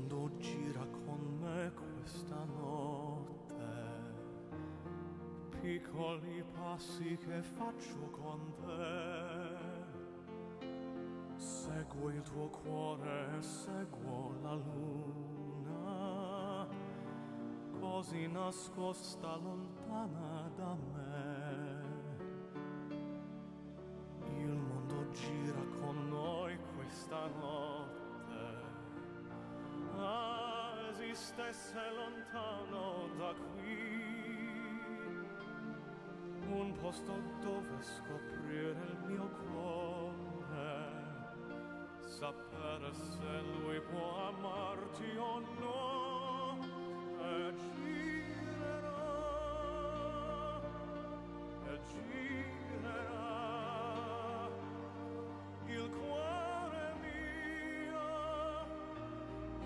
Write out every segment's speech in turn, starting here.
mondo gira con me questa notte, piccoli passi che faccio con te. Seguo il tuo cuore, seguo la luna, così nascosta lontana da me. Il mondo gira con noi questa notte. Ah, esistesse lontano da qui un posto dove scoprire il mio cuore, sapere se lui può amarti o no, e girerà il cuore mio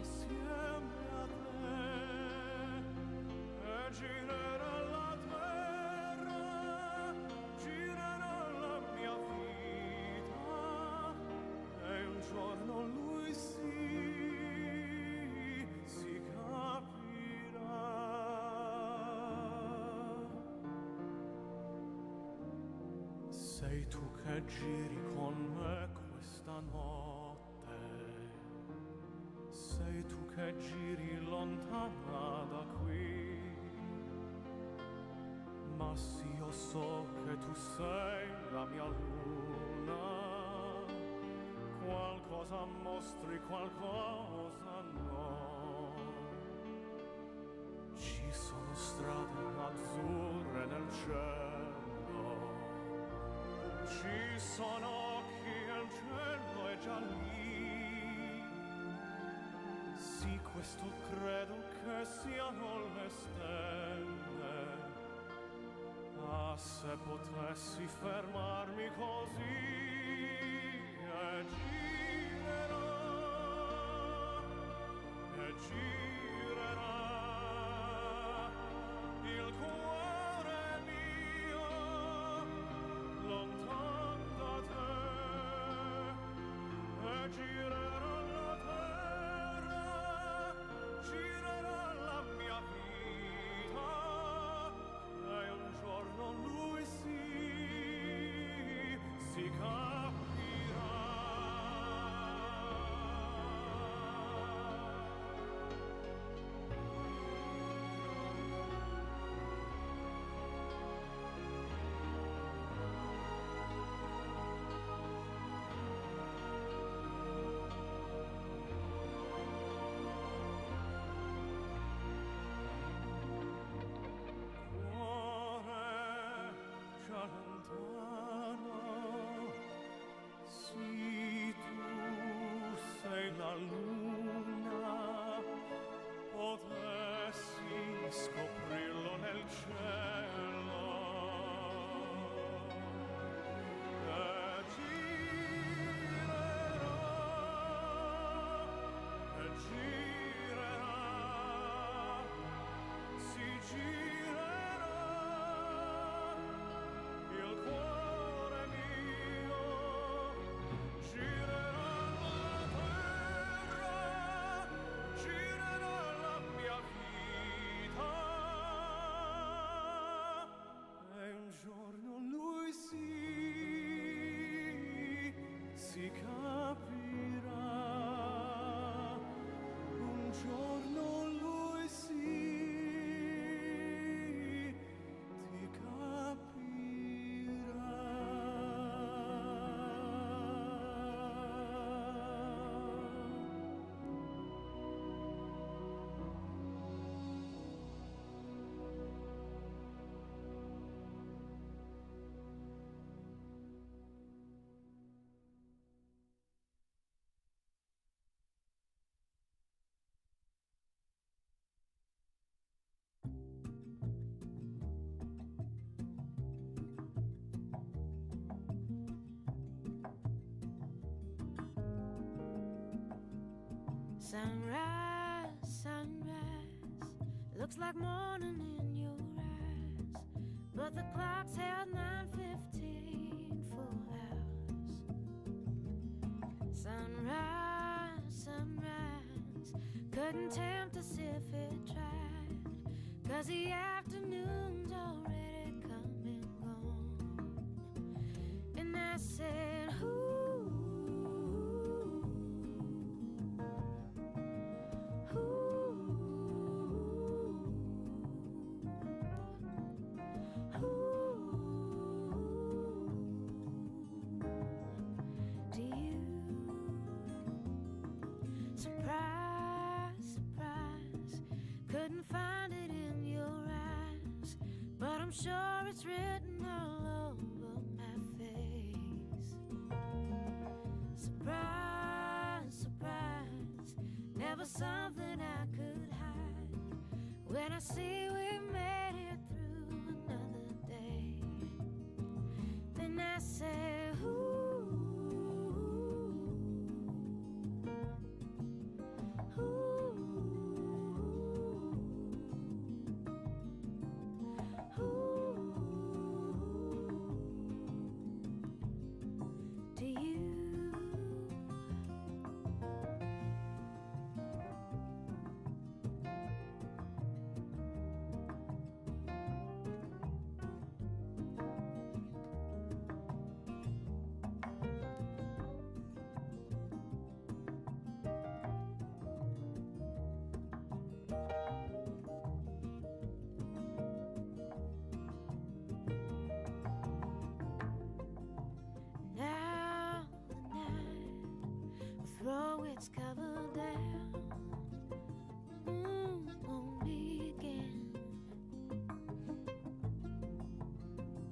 assieme a te, e girerà la terra, girerà la mia vita, e un giorno lui si capirà. Sei tu che giri con me questa notte, sei tu che giri lontana da qui, ma sì, io so che tu sei la mia luna, qualcosa mostri, qualcosa no. Ci sono strade azzurre nel cielo, ci sono occhi e il cielo è già lì. Sì, questo credo che siano le stelle. Ah, se potessi fermarmi così, e girerà il cuore mio lontano da te, e girerà la terra, girerà la mia vita, e un giorno lui si capirà. La luna, potessi scoprirlo nel cielo, e girerà, si girerà il cuore mio, girerà si capirà, un giorno lui ti capirà. Sunrise, sunrise, looks like morning in your eyes, but the clock's held 9:15 for hours. Sunrise, sunrise, couldn't tempt us if it tried, 'cause the afternoon's already come and gone. And I said, ooh, ooh, ooh, to you. Surprise, surprise, couldn't find it in your eyes, but I'm sure it's written all over my face. Surprise, surprise, never something I could hide. When I see we made it through another day, then I say, ooh, to you. Now the night will throw its cover down, won't begin.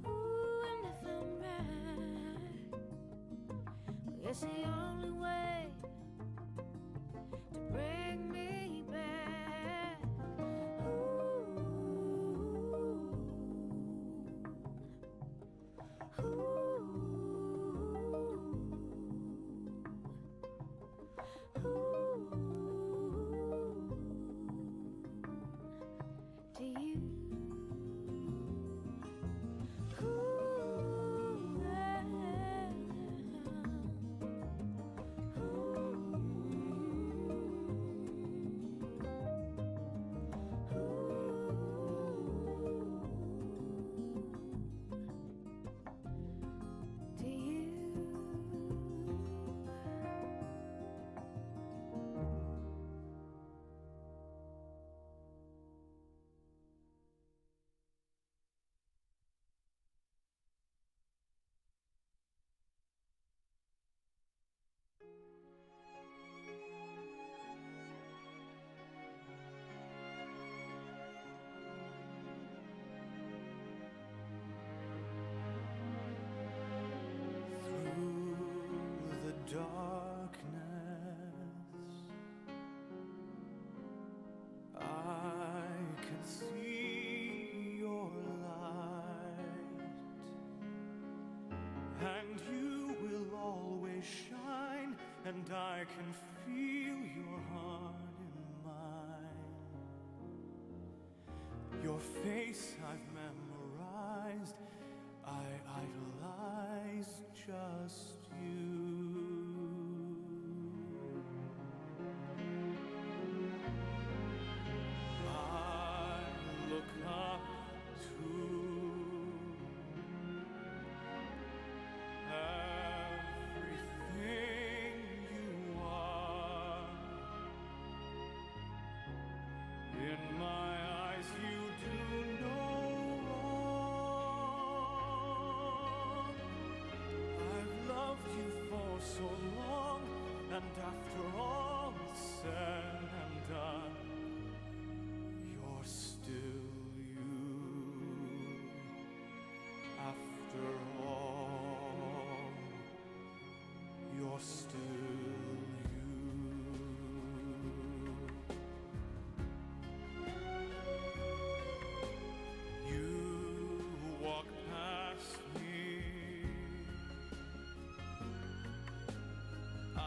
Ooh, and if I'm right, well, it's the only way to bring me back. Ooh, to you. To you. Through the darkness, I can see your light, and you will always shine, and I can feel your heart in mine. Your face I've memorized, I idolize just you. I look up to everything you are. In my eyes you do no wrong. I've loved you for so long, and after all is said and done, you're still you. After all, you're still you. You walk past me, I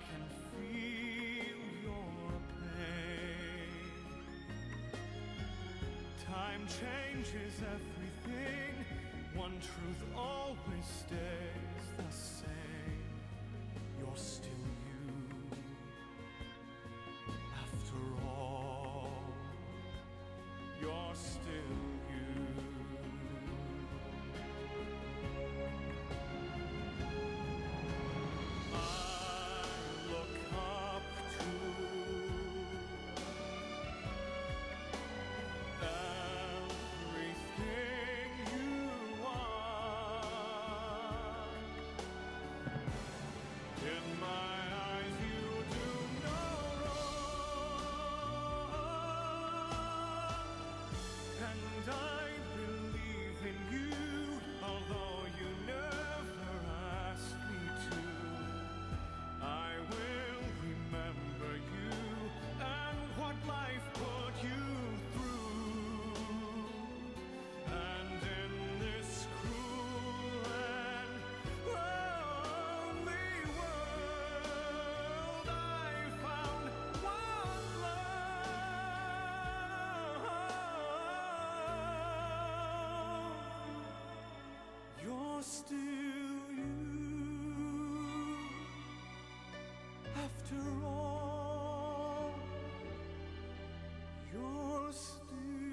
can feel your pain. Time changes everything, one truth always stays the same. You're still you. you're still you. After all, you're still you.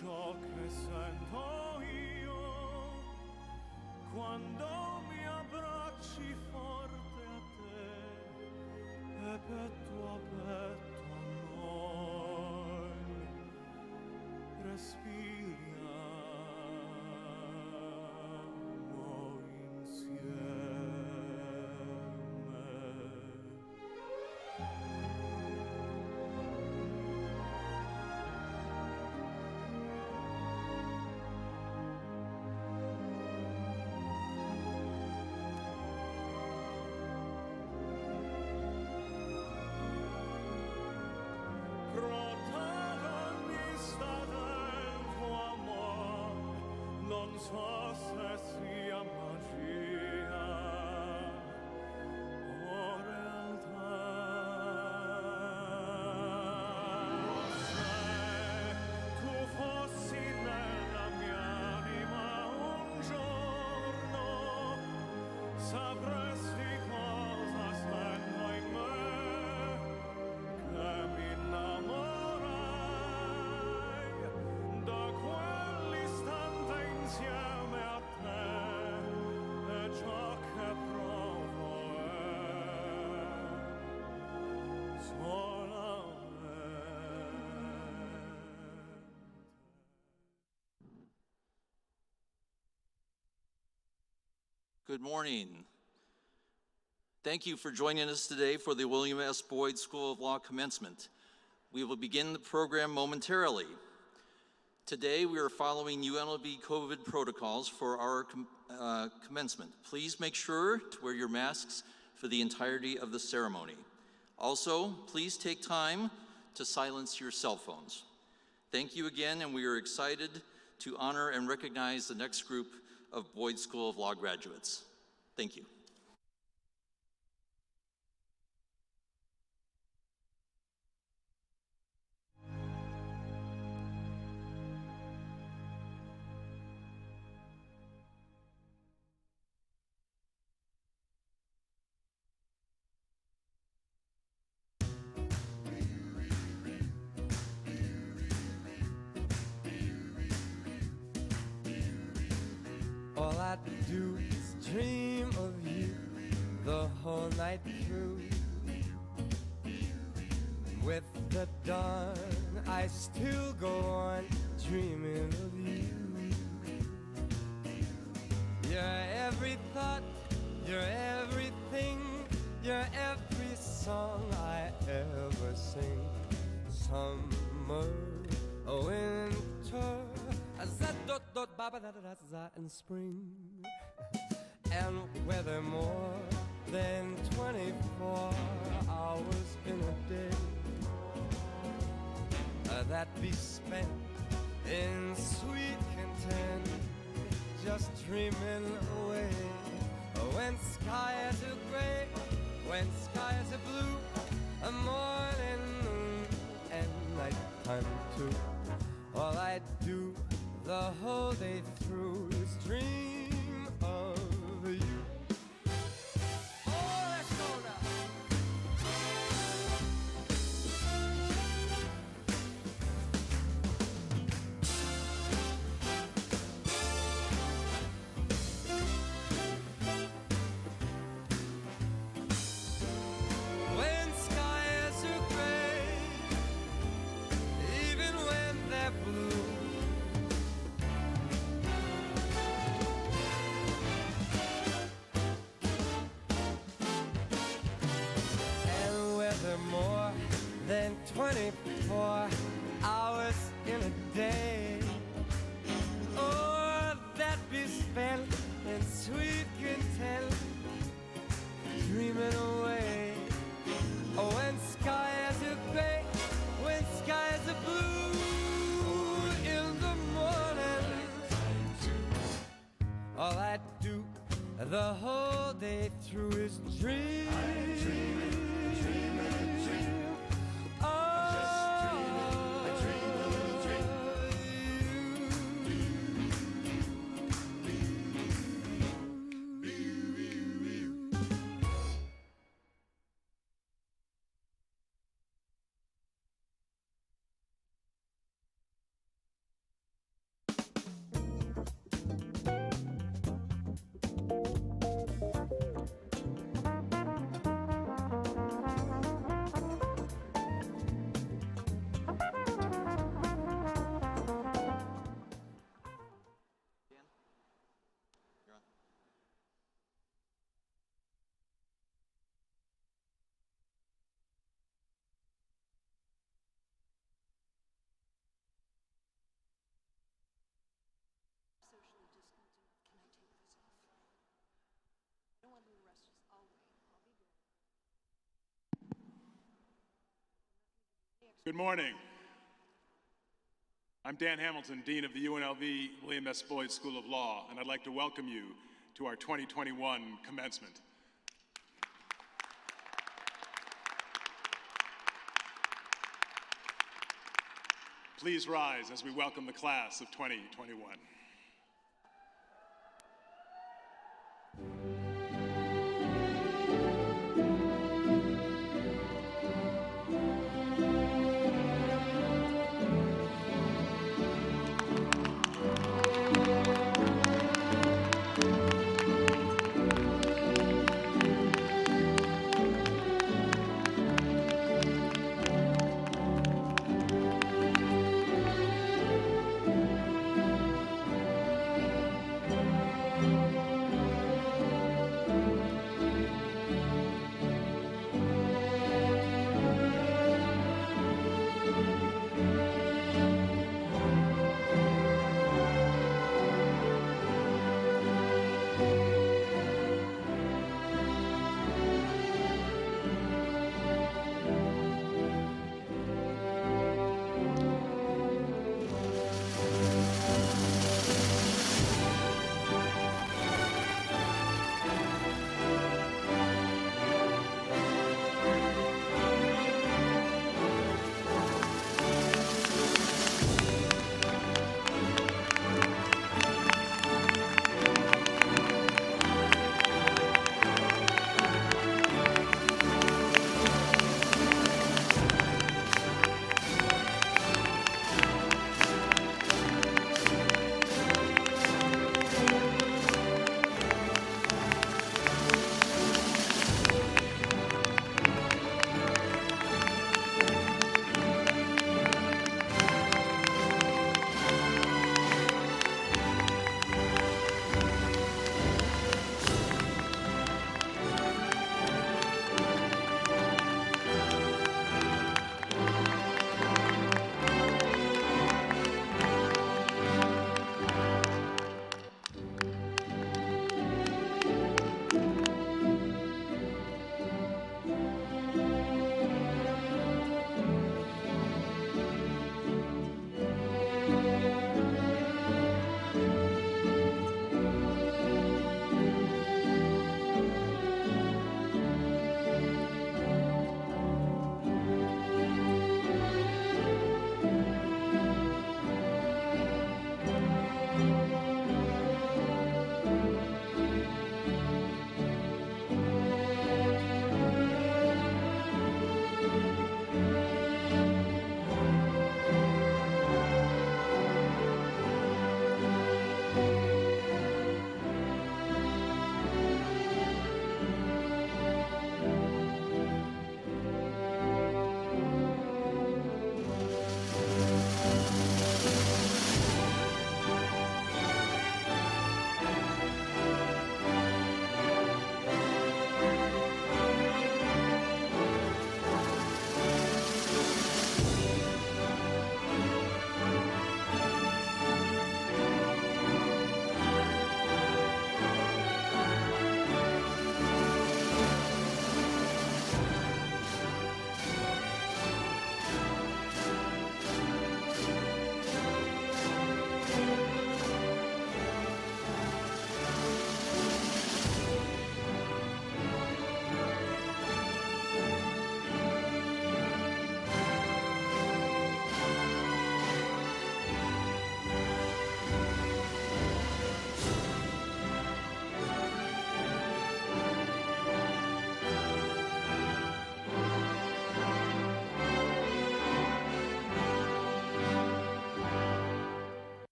Ciò che sento io quando mi abbracci forte a te e petto a petto noi respiriamo insieme. Non so se sia magia o realtà. Se tu fossi nella mia anima un giorno, sapresti cosa sento in me, che mi innamorai da quell'istante insieme a te, e ciò che provo è solamente. Good morning. Thank you for joining us today for the William S. Boyd School of Law Commencement. We will begin the program momentarily. Today, we are following UNLV COVID protocols for our commencement. Please make sure to wear your masks for the entirety of the ceremony. Also, please take time to silence your cell phones. Thank you again, and we are excited to honor and recognize the next group of Boyd School of Law graduates. Thank you. All I do is dream of you the whole night through. With the dawn, I still go on dreaming of you. You're every thought, you're everything, you're every song I ever sing. Summer, winter, and spring, and weather more than 24 hours in a day that be spent in sweet content, just dreaming away. When skies are gray, when skies are blue, a morning, noon, and nighttime too. All I do the whole day through is dream of you. Oh, let's go now. When skies are gray, even when they're blue, more than 24 hours in a day, or that be spent in sweet content, dreaming away. Oh, when skies are gray, when skies are blue in the morning, all I do the whole day through is dream. Good morning. I'm Dan Hamilton, Dean of the UNLV William S. Boyd School of Law, and I'd like to welcome you to our 2021 commencement. Please rise as we welcome the class of 2021.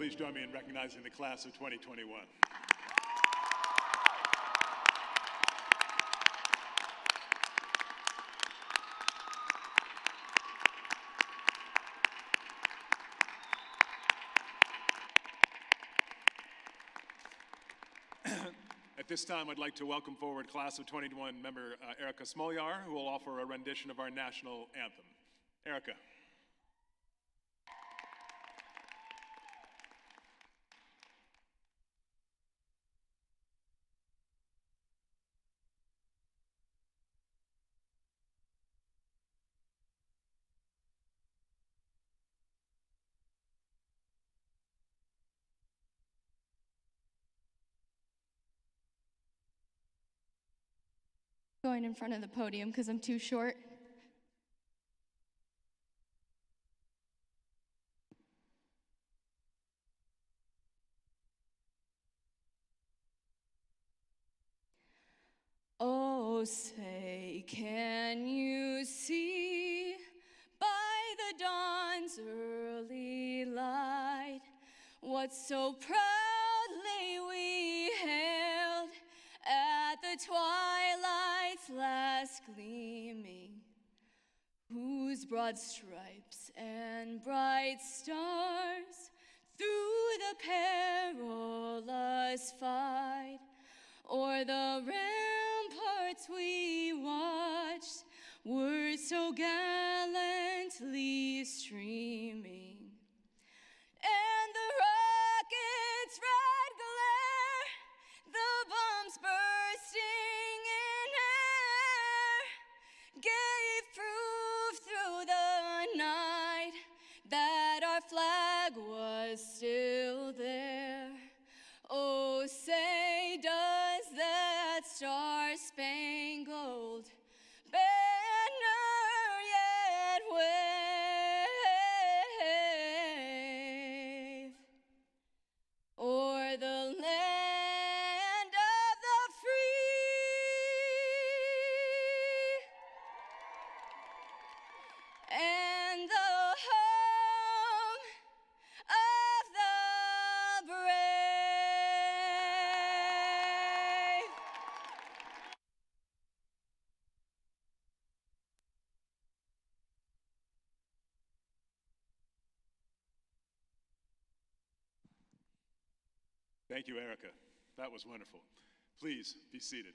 please join me in recognizing the class of 2021. At this time, I'd like to welcome forward class of 2021 member Erica Smolyar, who will offer a rendition of our national anthem. Erica. Going in front of the podium because I'm too short. Oh, say, can you see by the dawn's early light what so proudly we hailed at the twilight's last gleaming, whose broad stripes and bright stars through the perilous fight o'er the ramparts we watched were so gallantly streaming, and the rocket's red glare, the bombs bursting in air, gave proof through the night that our flag was still there. Oh, say, does that star-spangled banner yet wave o'er the land of the free and the home of the brave? Thank you, Erica. That was wonderful. Please be seated.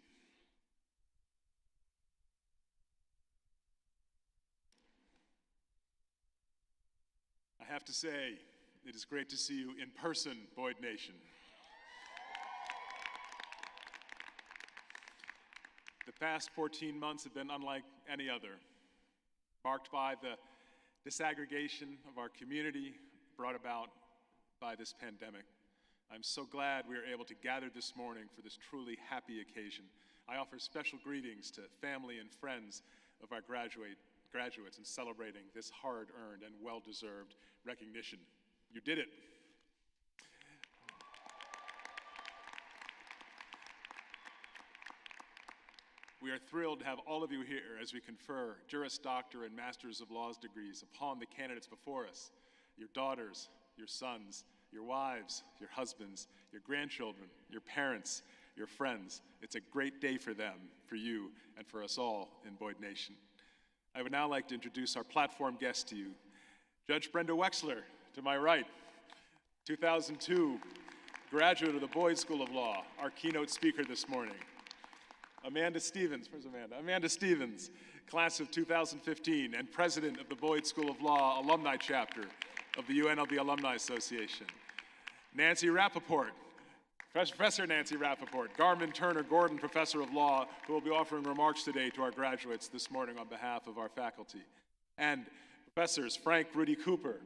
I have to say, it is great to see you in person, Boyd Nation. The past 14 months have been unlike any other, marked by the disaggregation of our community brought about by this pandemic. I'm so glad we are able to gather this morning for this truly happy occasion. I offer special greetings to family and friends of our graduates in celebrating this hard-earned and well-deserved recognition. You did it. We are thrilled to have all of you here as we confer Juris Doctor and Masters of Laws degrees upon the candidates before us, your daughters, your sons, your wives, your husbands, your grandchildren, your parents, your friends. It's a great day for them, for you, and for us all in Boyd Nation. I would now like to introduce our platform guest to you, Judge Brenda Wexler, to my right, 2002 graduate of the Boyd School of Law, our keynote speaker this morning. Amanda Stevens, where's Amanda? Amanda Stevens, class of 2015 and president of the Boyd School of Law Alumni Chapter of the UNLV Alumni Association. Nancy Rappaport, Professor Nancy Rappaport, Garmin Turner Gordon Professor of Law, who will be offering remarks today to our graduates this morning on behalf of our faculty. And Professors Frank Rudy Cooper,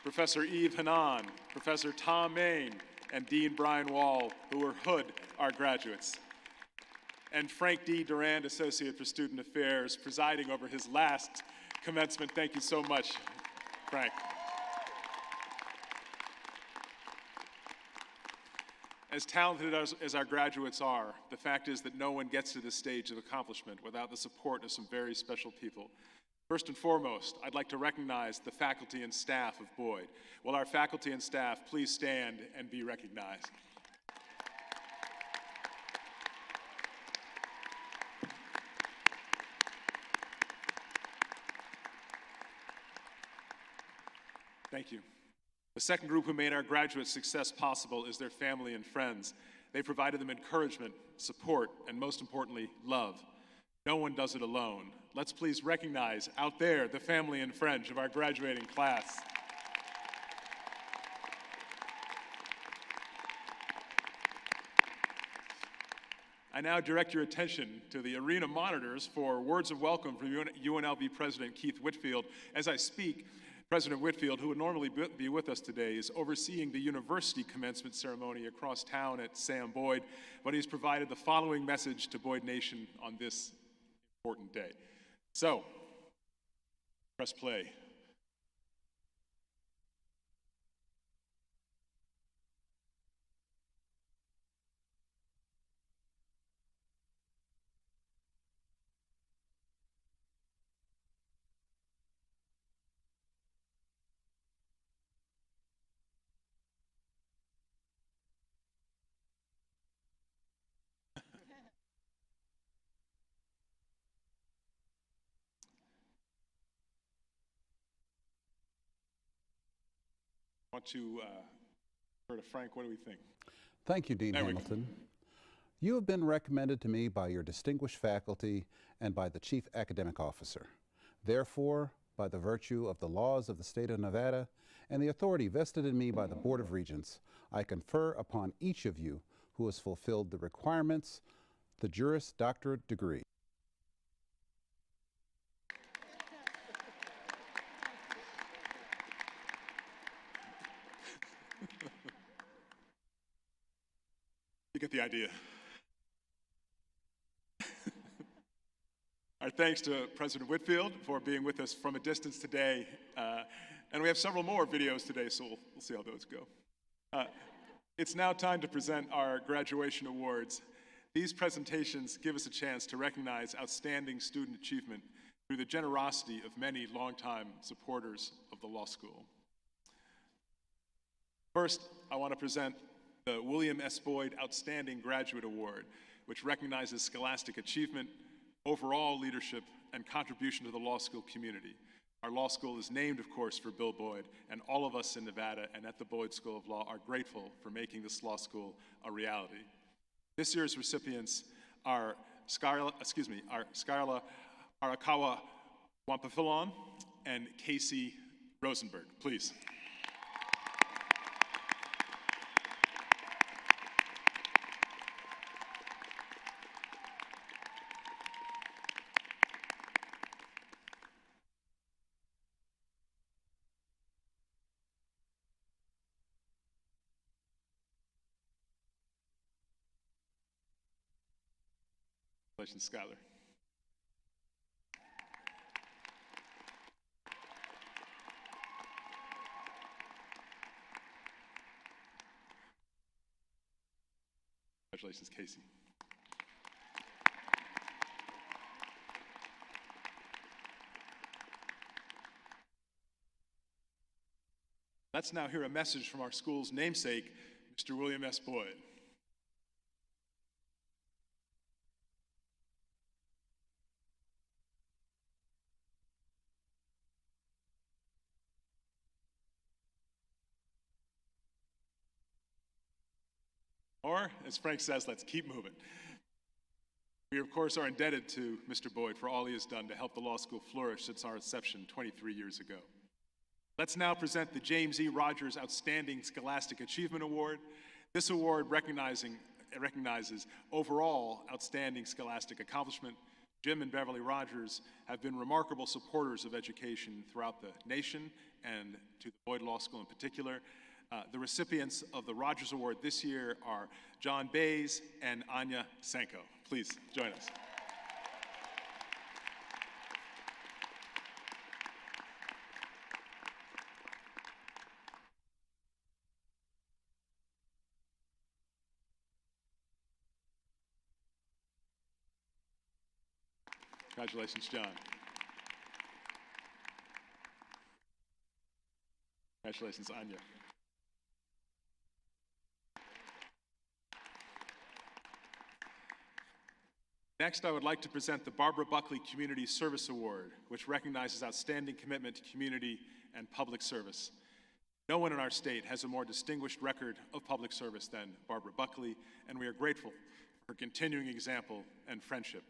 Professor Eve Hanan, Professor Tom Main, and Dean Brian Wall, who were Hood, our graduates. And Frank D. Durand, Associate for Student Affairs, presiding over his last commencement. Thank you so much, Frank. As talented as our graduates are, the fact is that no one gets to this stage of accomplishment without the support of some very special people. First and foremost, I'd like to recognize the faculty and staff of Boyd. Will our faculty and staff please stand and be recognized? Thank you. The second group who made our graduate success possible is their family and friends. They provided them encouragement, support, and most importantly, love. No one does it alone. Let's please recognize out there the family and friends of our graduating class. I now direct your attention to the arena monitors for words of welcome from UNLV President Keith Whitfield. As I speak, President Whitfield, who would normally be with us today, is overseeing the university commencement ceremony across town at Sam Boyd, but he's provided the following message to Boyd Nation on this important day. So, press play. I want to turn to Frank. What do we think? Thank you, Dean Hamilton. You have been recommended to me by your distinguished faculty and by the Chief Academic Officer. Therefore, by the virtue of the laws of the state of Nevada and the authority vested in me by the Board of Regents, I confer upon each of you who has fulfilled the requirements the Juris Doctorate degree. You get the idea. Our thanks to President Whitfield for being with us from a distance today. And we have several more videos today, so we'll see how those go. It's now time to present our graduation awards. These presentations give us a chance to recognize outstanding student achievement through the generosity of many longtime supporters of the law school. First, I want to present the William S. Boyd Outstanding Graduate Award, which recognizes scholastic achievement, overall leadership, and contribution to the law school community. Our law school is named, of course, for Bill Boyd, and all of us in Nevada and at the Boyd School of Law are grateful for making this law school a reality. This year's recipients are Skyla Arakawa Wampafilon and Casey Rosenberg. Please. Congratulations, Skylar. Congratulations, Casey. Let's now hear a message from our school's namesake, Mr. William S. Boyd. Or, as Frank says, let's keep moving. We, of course, are indebted to Mr. Boyd for all he has done to help the law school flourish since our inception 23 years ago. Let's now present the James E. Rogers Outstanding Scholastic Achievement Award. This award recognizes overall outstanding scholastic accomplishment. Jim and Beverly Rogers have been remarkable supporters of education throughout the nation and to the Boyd Law School in particular. The recipients of the Rogers Award this year are John Bays and Anya Sanko. Please join us. Congratulations, John. Congratulations, Anya. Next, I would like to present the Barbara Buckley Community Service Award, which recognizes outstanding commitment to community and public service. No one in our state has a more distinguished record of public service than Barbara Buckley, and we are grateful for her continuing example and friendship.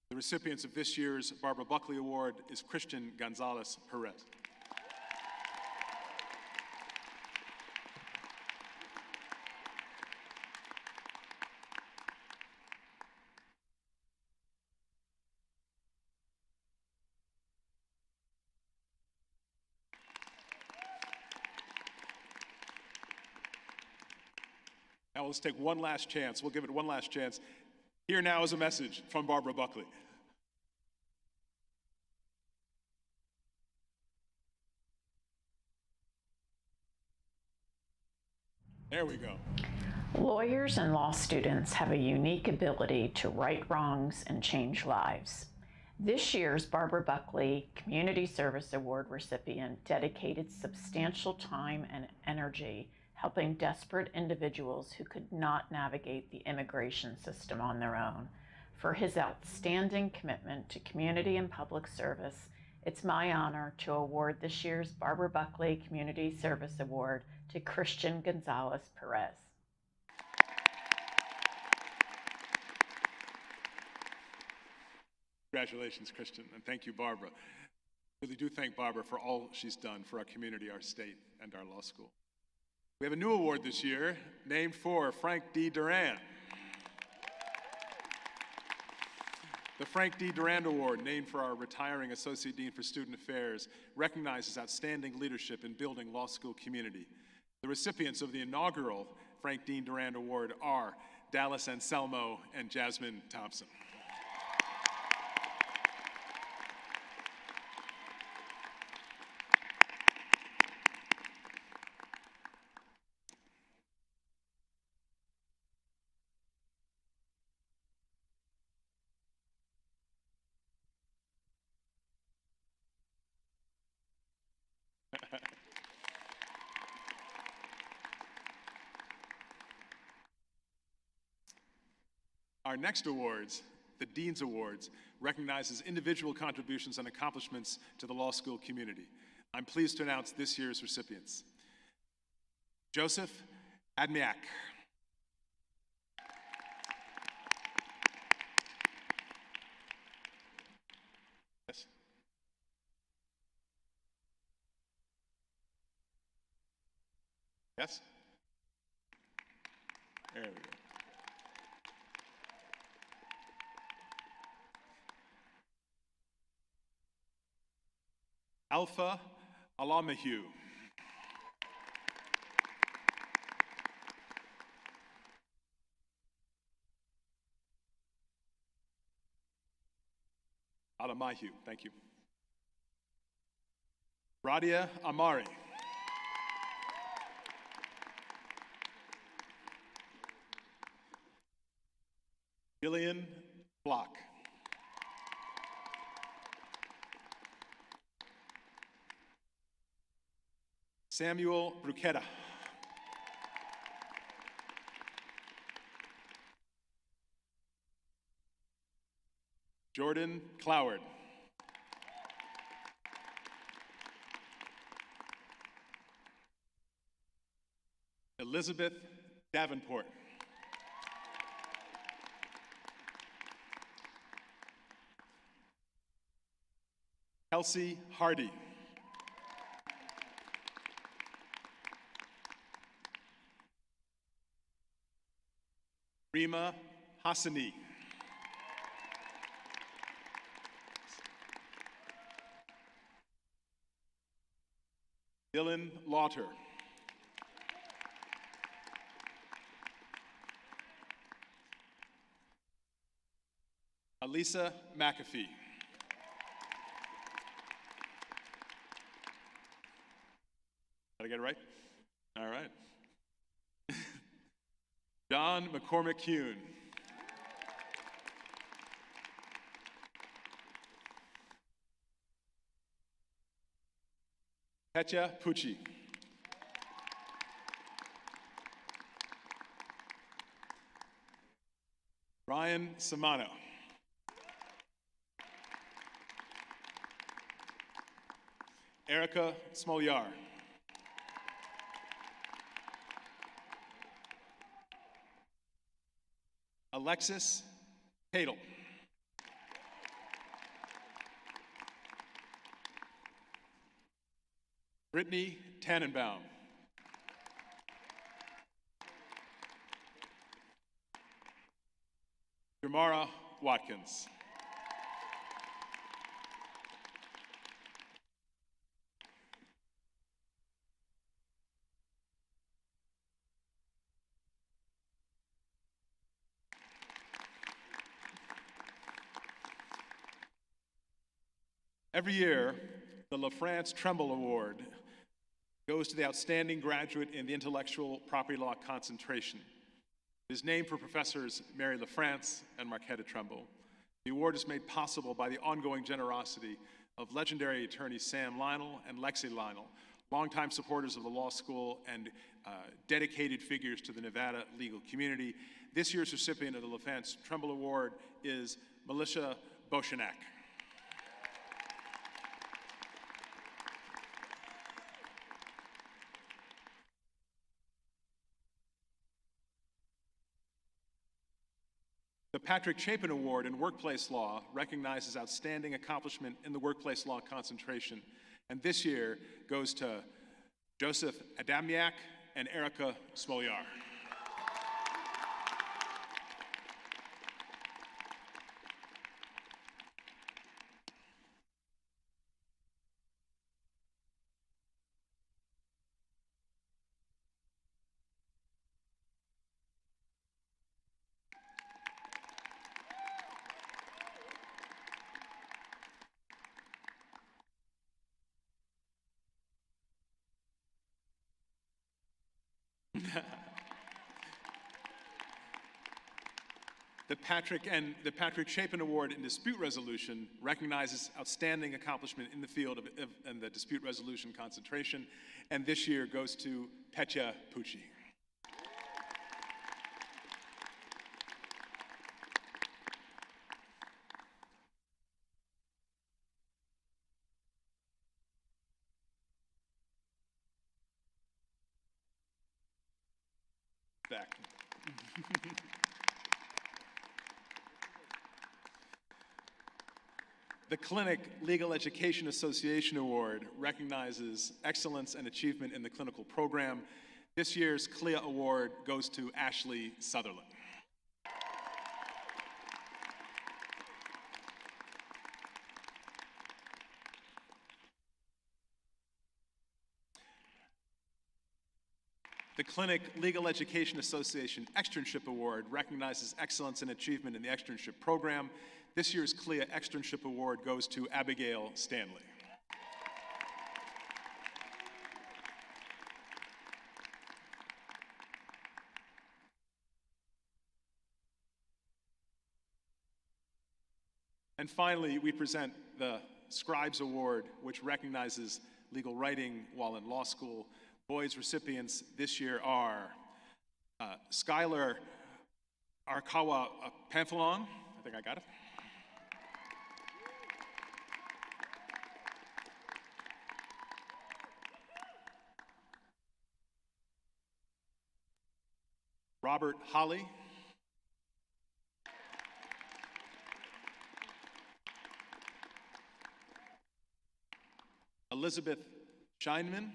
The recipients of this year's Barbara Buckley Award is Christian Gonzalez Perez. Now let's take one last chance. We'll give it one last chance. Here now is a message from Barbara Buckley. There we go. Lawyers and law students have a unique ability to right wrongs and change lives. This year's Barbara Buckley Community Service Award recipient dedicated substantial time and energy helping desperate individuals who could not navigate the immigration system on their own. For his outstanding commitment to community and public service, it's my honor to award this year's Barbara Buckley Community Service Award to Christian Gonzalez Perez. Congratulations, Christian, and thank you, Barbara. I really do thank Barbara for all she's done for our community, our state, and our law school. We have a new award this year named for Frank D. Duran. The Frank D. Durand Award, named for our retiring Associate Dean for Student Affairs, recognizes outstanding leadership in building law school community. The recipients of the inaugural Frank D. Durand Award are Dallas Anselmo and Jasmine Thompson. Our next awards, the Dean's Awards, recognizes individual contributions and accomplishments to the law school community. I'm pleased to announce this year's recipients. Joseph Admiak. Yes. Yes? There we go. Alpha Alamahu. Alamahu, thank you. Radia Amari. Gillian Block. Samuel Bruchetta. Jordan Cloward. Elizabeth Davenport. Kelsey Hardy. Rima Hassani. Dylan Lauter. Alisa McAfee. Did I get it right? All right. John McCormick Kuhn. Petya Pucci. Ryan Samano. Erica Smolyar. Alexis Padel. Brittany Tannenbaum. Jamara Watkins. Every year, the LaFrance Tremble Award goes to the outstanding graduate in the intellectual property law concentration. It is named for Professors Mary LaFrance and Marquetta Tremble. The award is made possible by the ongoing generosity of legendary attorneys Sam Lionel and Lexi Lionel, longtime supporters of the law school and dedicated figures to the Nevada legal community. This year's recipient of the LaFrance Tremble Award is Militia Boshanak. The Patrick Chapin Award in Workplace Law recognizes outstanding accomplishment in the workplace law concentration, and this year goes to Joseph Adamiak and Erica Smolyar. The Patrick Chapin Award in Dispute Resolution recognizes outstanding accomplishment in the field of the dispute resolution concentration, and this year goes to Petya Pucci. Back. The Clinic Legal Education Association Award recognizes excellence and achievement in the clinical program. This year's CLIA Award goes to Ashley Sutherland. The Clinic Legal Education Association Externship Award recognizes excellence and achievement in the externship program. This year's CLIA Externship Award goes to Abigail Stanley. And finally, we present the Scribes Award, which recognizes legal writing while in law school. Boys recipients this year are Skylar Arkawa Panthalon. I think I got it. Robert Holly. Elizabeth Scheinman.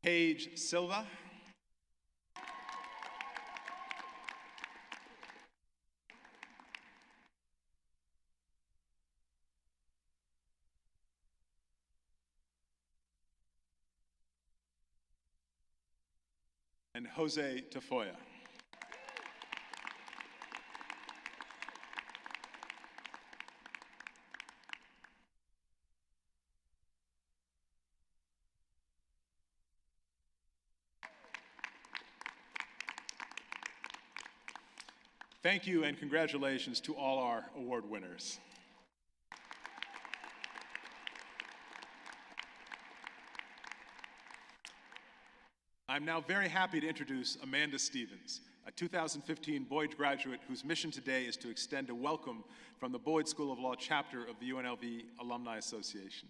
Paige Silva. And Jose Tafoya. Thank you and congratulations to all our award winners. I'm now very happy to introduce Amanda Stevens, a 2015 Boyd graduate whose mission today is to extend a welcome from the Boyd School of Law chapter of the UNLV Alumni Association.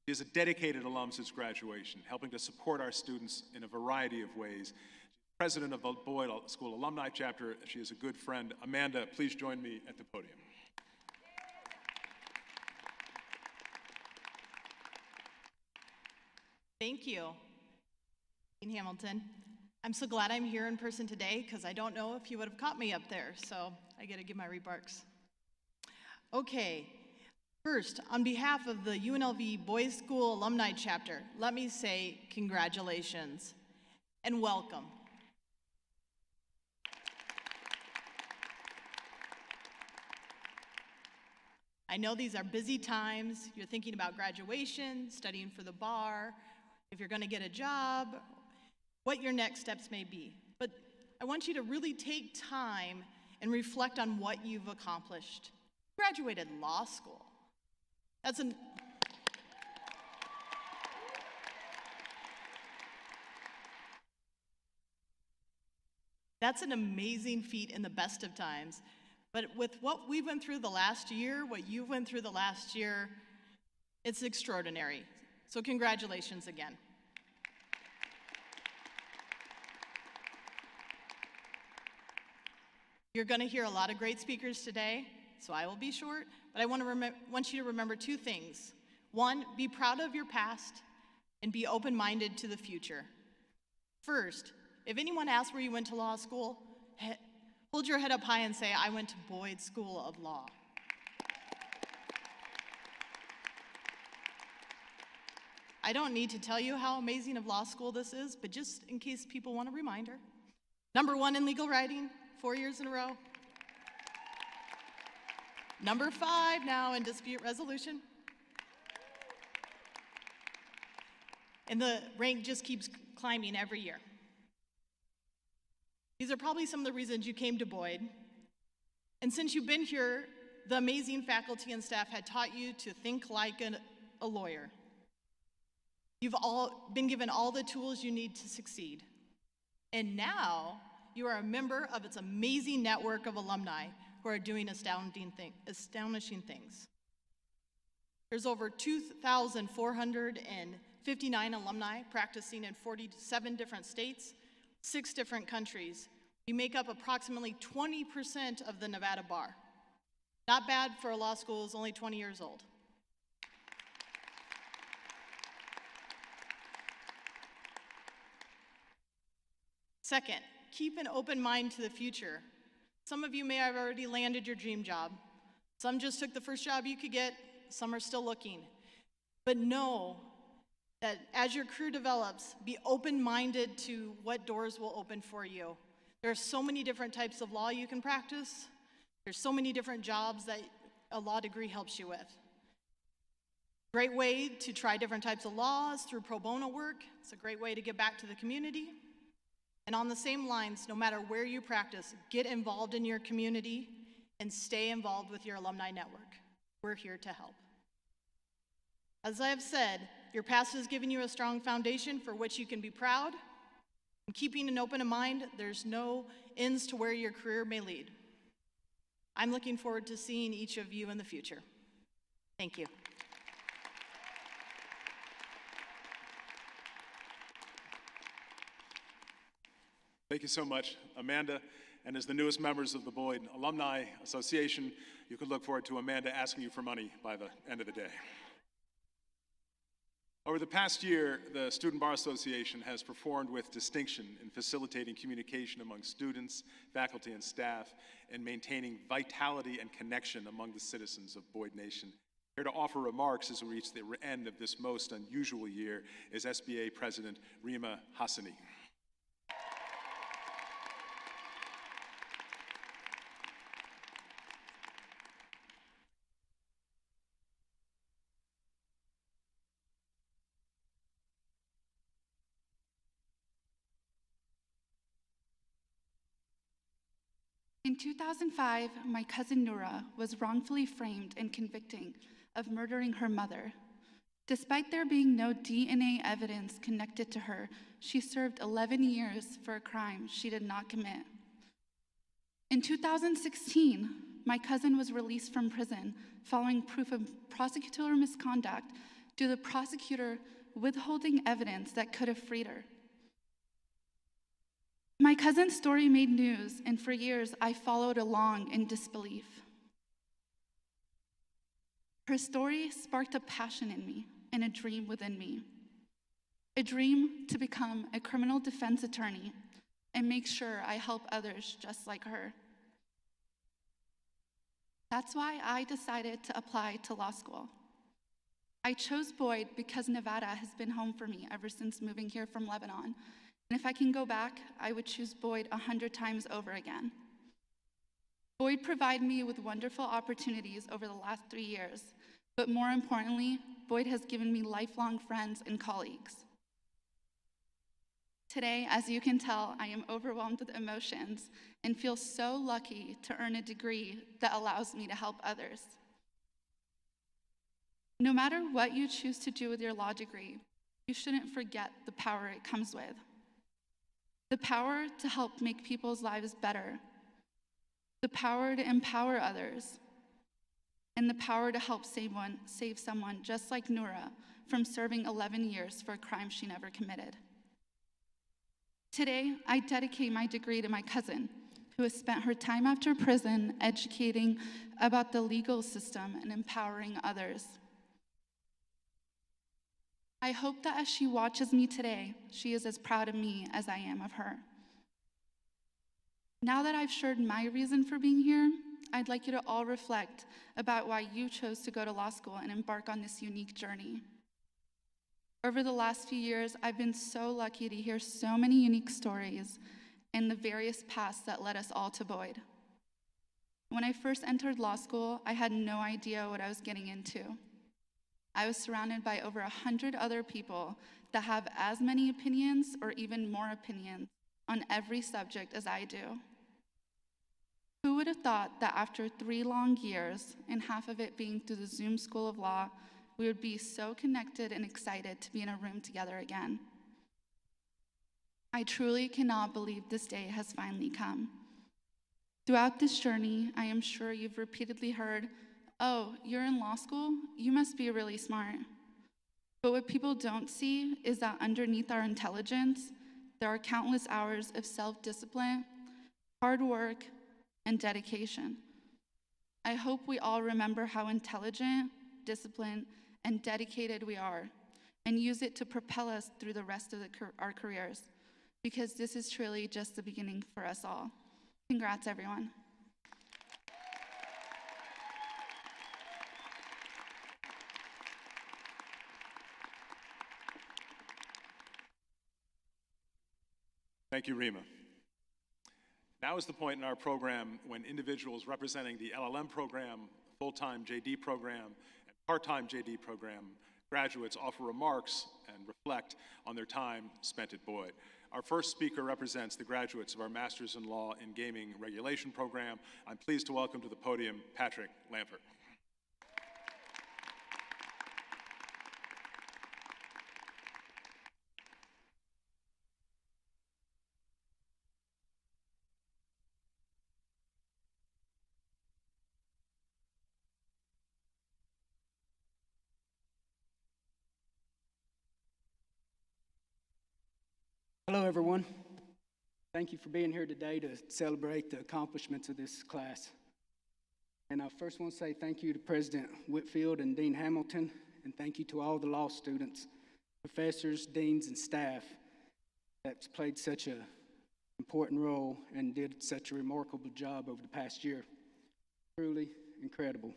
She is a dedicated alum since graduation, helping to support our students in a variety of ways. She's president of the Boyd School Alumni chapter. She is a good friend. Amanda, please join me at the podium. Thank you, Dean Hamilton. I'm so glad I'm here in person today because I don't know if you would have caught me up there, so I got to give my remarks. Okay, first, on behalf of the UNLV Boys School Alumni Chapter, let me say congratulations and welcome. I know these are busy times. You're thinking about graduation, studying for the bar, if you're going to get a job, what your next steps may be. But I want you to really take time and reflect on what you've accomplished. You graduated law school. That's an amazing feat in the best of times. But with what we went through the last year, what you went through the last year, it's extraordinary. So congratulations again. You're going to hear a lot of great speakers today, so I will be short, but I want you to remember two things. One, be proud of your past, and be open-minded to the future. First, if anyone asks where you went to law school, hold your head up high and say, I went to Boyd School of Law. I don't need to tell you how amazing of law school this is, but just in case people want a reminder. #1 in legal writing, 4 years in a row. #5 now in dispute resolution. And the rank just keeps climbing every year. These are probably some of the reasons you came to Boyd. And since you've been here, the amazing faculty and staff had taught you to think like a lawyer. You've all been given all the tools you need to succeed. And now you are a member of its amazing network of alumni who are doing astonishing things. There's over 2,459 alumni practicing in 47 different states, 6 different countries. We make up approximately 20% of the Nevada bar. Not bad for a law school that's only 20 years old. Second, keep an open mind to the future. Some of you may have already landed your dream job. Some just took the first job you could get. Some are still looking. But know that as your career develops, be open-minded to what doors will open for you. There are so many different types of law you can practice. There's so many different jobs that a law degree helps you with. Great way to try different types of laws through pro bono work. It's a great way to give back to the community. And on the same lines, no matter where you practice, get involved in your community and stay involved with your alumni network. We're here to help. As I have said, your past has given you a strong foundation for which you can be proud. And keeping an open mind, there's no ends to where your career may lead. I'm looking forward to seeing each of you in the future. Thank you. Thank you so much, Amanda. And as the newest members of the Boyd Alumni Association, you can look forward to Amanda asking you for money by the end of the day. Over the past year, the Student Bar Association has performed with distinction in facilitating communication among students, faculty, and staff, and maintaining vitality and connection among the citizens of Boyd Nation. Here to offer remarks as we reach the end of this most unusual year is SBA President Rima Hassani. In 2005, my cousin Noura was wrongfully framed and convicted of murdering her mother. Despite there being no DNA evidence connected to her, she served 11 years for a crime she did not commit. In 2016, my cousin was released from prison following proof of prosecutorial misconduct due to the prosecutor withholding evidence that could have freed her. My cousin's story made news, and for years I followed along in disbelief. Her story sparked a passion in me and a dream within me. A dream to become a criminal defense attorney and make sure I help others just like her. That's why I decided to apply to law school. I chose Boyd because Nevada has been home for me ever since moving here from Lebanon. And if I can go back, I would choose Boyd 100 times over again. Boyd provided me with wonderful opportunities over the last 3 years, but more importantly, Boyd has given me lifelong friends and colleagues. Today, as you can tell, I am overwhelmed with emotions and feel so lucky to earn a degree that allows me to help others. No matter what you choose to do with your law degree, you shouldn't forget the power it comes with. The power to help make people's lives better, the power to empower others, and the power to help save someone just like Noura from serving 11 years for a crime she never committed. Today, I dedicate my degree to my cousin, who has spent her time after prison educating about the legal system and empowering others. I hope that as she watches me today, she is as proud of me as I am of her. Now that I've shared my reason for being here, I'd like you to all reflect about why you chose to go to law school and embark on this unique journey. Over the last few years, I've been so lucky to hear so many unique stories and the various paths that led us all to Boyd. When I first entered law school, I had no idea what I was getting into. I was surrounded by over 100 other people that have as many opinions or even more opinions on every subject as I do. Who would have thought that after 3 long years, and half of it being through the Zoom School of Law, we would be so connected and excited to be in a room together again? I truly cannot believe this day has finally come. Throughout this journey, I am sure you've repeatedly heard, "Oh, you're in law school? You must be really smart." But what people don't see is that underneath our intelligence, there are countless hours of self-discipline, hard work, and dedication. I hope we all remember how intelligent, disciplined, and dedicated we are, and use it to propel us through the rest of our careers, because this is truly just the beginning for us all. Congrats, everyone. Thank you, Rima. Now is the point in our program when individuals representing the LLM program, full-time JD program, and part-time JD program graduates offer remarks and reflect on their time spent at Boyd. Our first speaker represents the graduates of our Masters in Law in Gaming Regulation program. I'm pleased to welcome to the podium Patrick Lampert. Hello, everyone. Thank you for being here today to celebrate the accomplishments of this class. And I first want to say thank you to President Whitfield and Dean Hamilton, and thank you to all the law students, professors, deans, and staff that's played such an important role and did such a remarkable job over the past year. Truly incredible.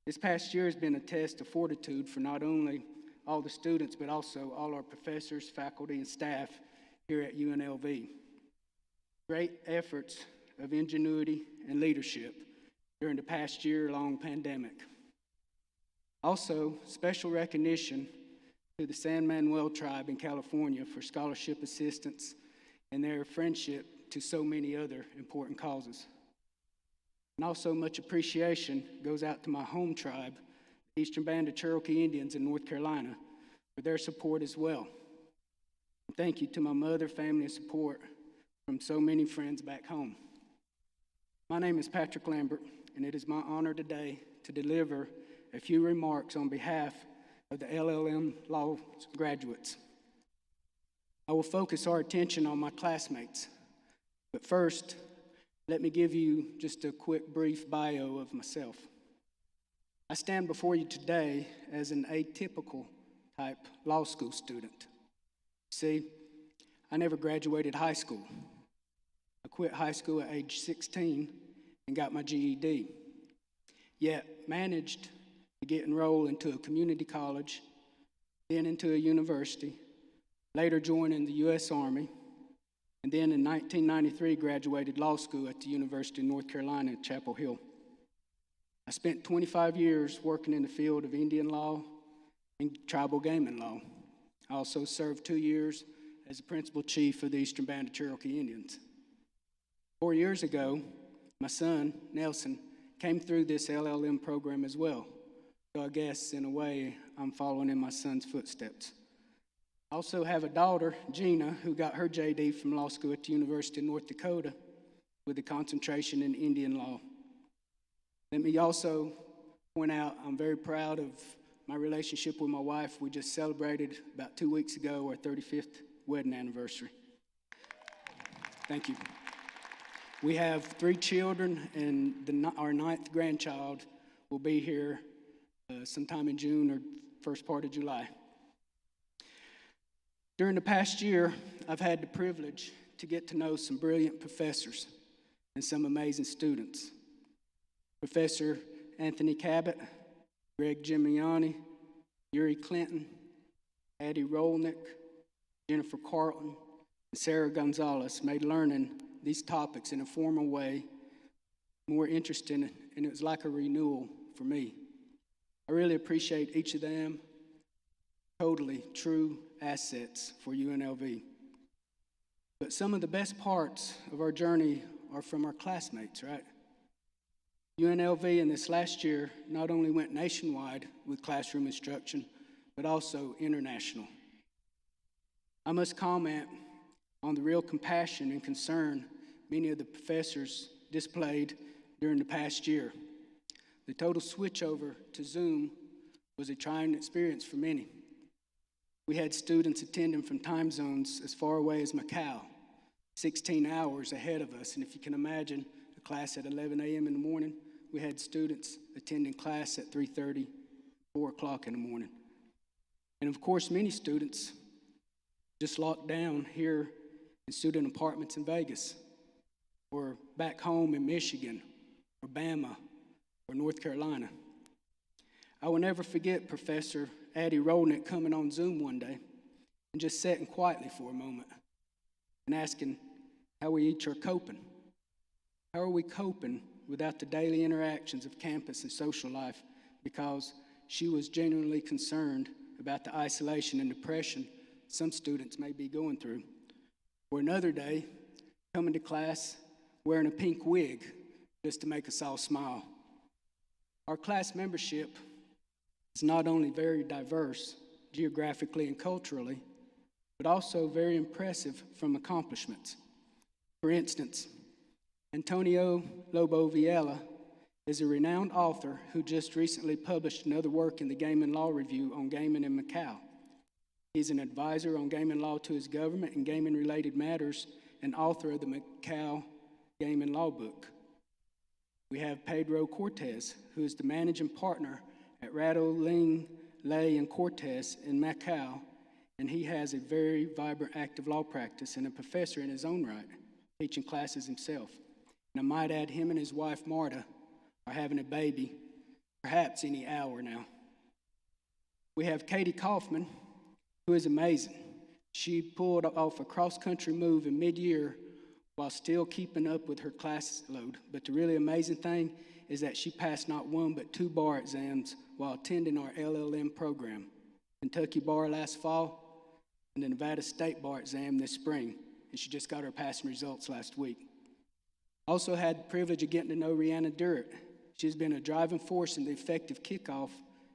This past year has been a test of fortitude for not only all the students, but also all our professors, faculty, and staff here at UNLV. Great efforts of ingenuity and leadership during the past year-long pandemic. Also, special recognition to the San Manuel tribe in California for scholarship assistance and their friendship to so many other important causes. And also much appreciation goes out to my home tribe, Eastern Band of Cherokee Indians in North Carolina for their support as well. And thank you to my mother, family, and support from so many friends back home. My name is Patrick Lambert, and it is my honor today to deliver a few remarks on behalf of the LLM Law graduates. I will focus our attention on my classmates, but first, let me give you just a quick brief bio of myself. I stand before you today as an atypical type law school student. See, I never graduated high school. I quit high school at age 16 and got my GED, yet managed to get enrolled into a community college, then into a university, later joining the U.S. Army, and then in 1993 graduated law school at the University of North Carolina at Chapel Hill. I spent 25 years working in the field of Indian law and tribal gaming law. I also served 2 years as the principal chief of the Eastern Band of Cherokee Indians. 4 years ago, my son, Nelson, came through this LLM program as well. So I guess, in a way, I'm following in my son's footsteps. I also have a daughter, Gina, who got her JD from law school at the University of North Dakota with a concentration in Indian law. Let me also point out I'm very proud of my relationship with my wife. We just celebrated about 2 weeks ago our 35th wedding anniversary. Thank you. We have 3 children, and our 9th grandchild will be here sometime in June or first part of July. During the past year, I've had the privilege to get to know some brilliant professors and some amazing students. Professor Anthony Cabot, Greg Gimignani, Yuri Clinton, Addie Rolnick, Jennifer Carlton, and Sarah Gonzalez made learning these topics in a formal way more interesting, and it was like a renewal for me. I really appreciate each of them. Totally true assets for UNLV. But some of the best parts of our journey are from our classmates, right? UNLV in this last year not only went nationwide with classroom instruction, but also international. I must comment on the real compassion and concern many of the professors displayed during the past year. The total switchover to Zoom was a trying experience for many. We had students attending from time zones as far away as Macau, 16 hours ahead of us, and if you can imagine, a class at 11 a.m. in the morning, we had students attending class at 3:30, 4 o'clock in the morning. And of course, many students just locked down here in student apartments in Vegas, or back home in Michigan, or Bama, or North Carolina. I will never forget Professor Addie Rolnick coming on Zoom one day and just sitting quietly for a moment and asking how we each are coping. How are we coping without the daily interactions of campus and social life, because she was genuinely concerned about the isolation and depression some students may be going through. Or another day, coming to class wearing a pink wig just to make us all smile. Our class membership is not only very diverse geographically and culturally, but also very impressive from accomplishments. For instance, Antonio Lobo Viella is a renowned author who just recently published another work in the Gaming Law Review on gaming in Macau. He's an advisor on gaming law to his government and gaming-related matters and author of the Macau Gaming Law Book. We have Pedro Cortez, who is the managing partner at Ratto, Ling, Lay, and Cortez in Macau, and he has a very vibrant active law practice and a professor in his own right, teaching classes himself. And I might add, him and his wife, Marta, are having a baby, perhaps any hour now. We have Katie Kaufman, who is amazing. She pulled off a cross-country move in mid-year while still keeping up with her class load. But the really amazing thing is that she passed not one but 2 bar exams while attending our LLM program. Kentucky bar last fall and the Nevada State bar exam this spring. And she just got her passing results last week. Also had the privilege of getting to know Rihanna Durrett. She's been a driving force in the effective kickoff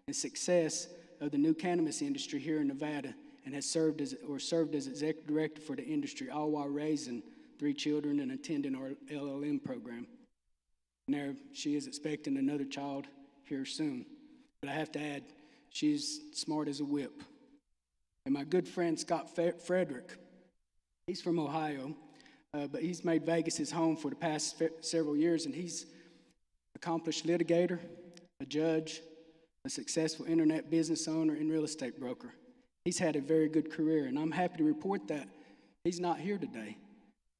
and success of the new cannabis industry here in Nevada, and has served as executive director for the industry, all while raising 3 children and attending our LLM program. And there she is expecting another child here soon. But I have to add, she's smart as a whip. And my good friend Scott Frederick, he's from Ohio, but he's made Vegas his home for the past several years, and he's an accomplished litigator, a judge, a successful internet business owner, and real estate broker. He's had a very good career, and I'm happy to report that he's not here today.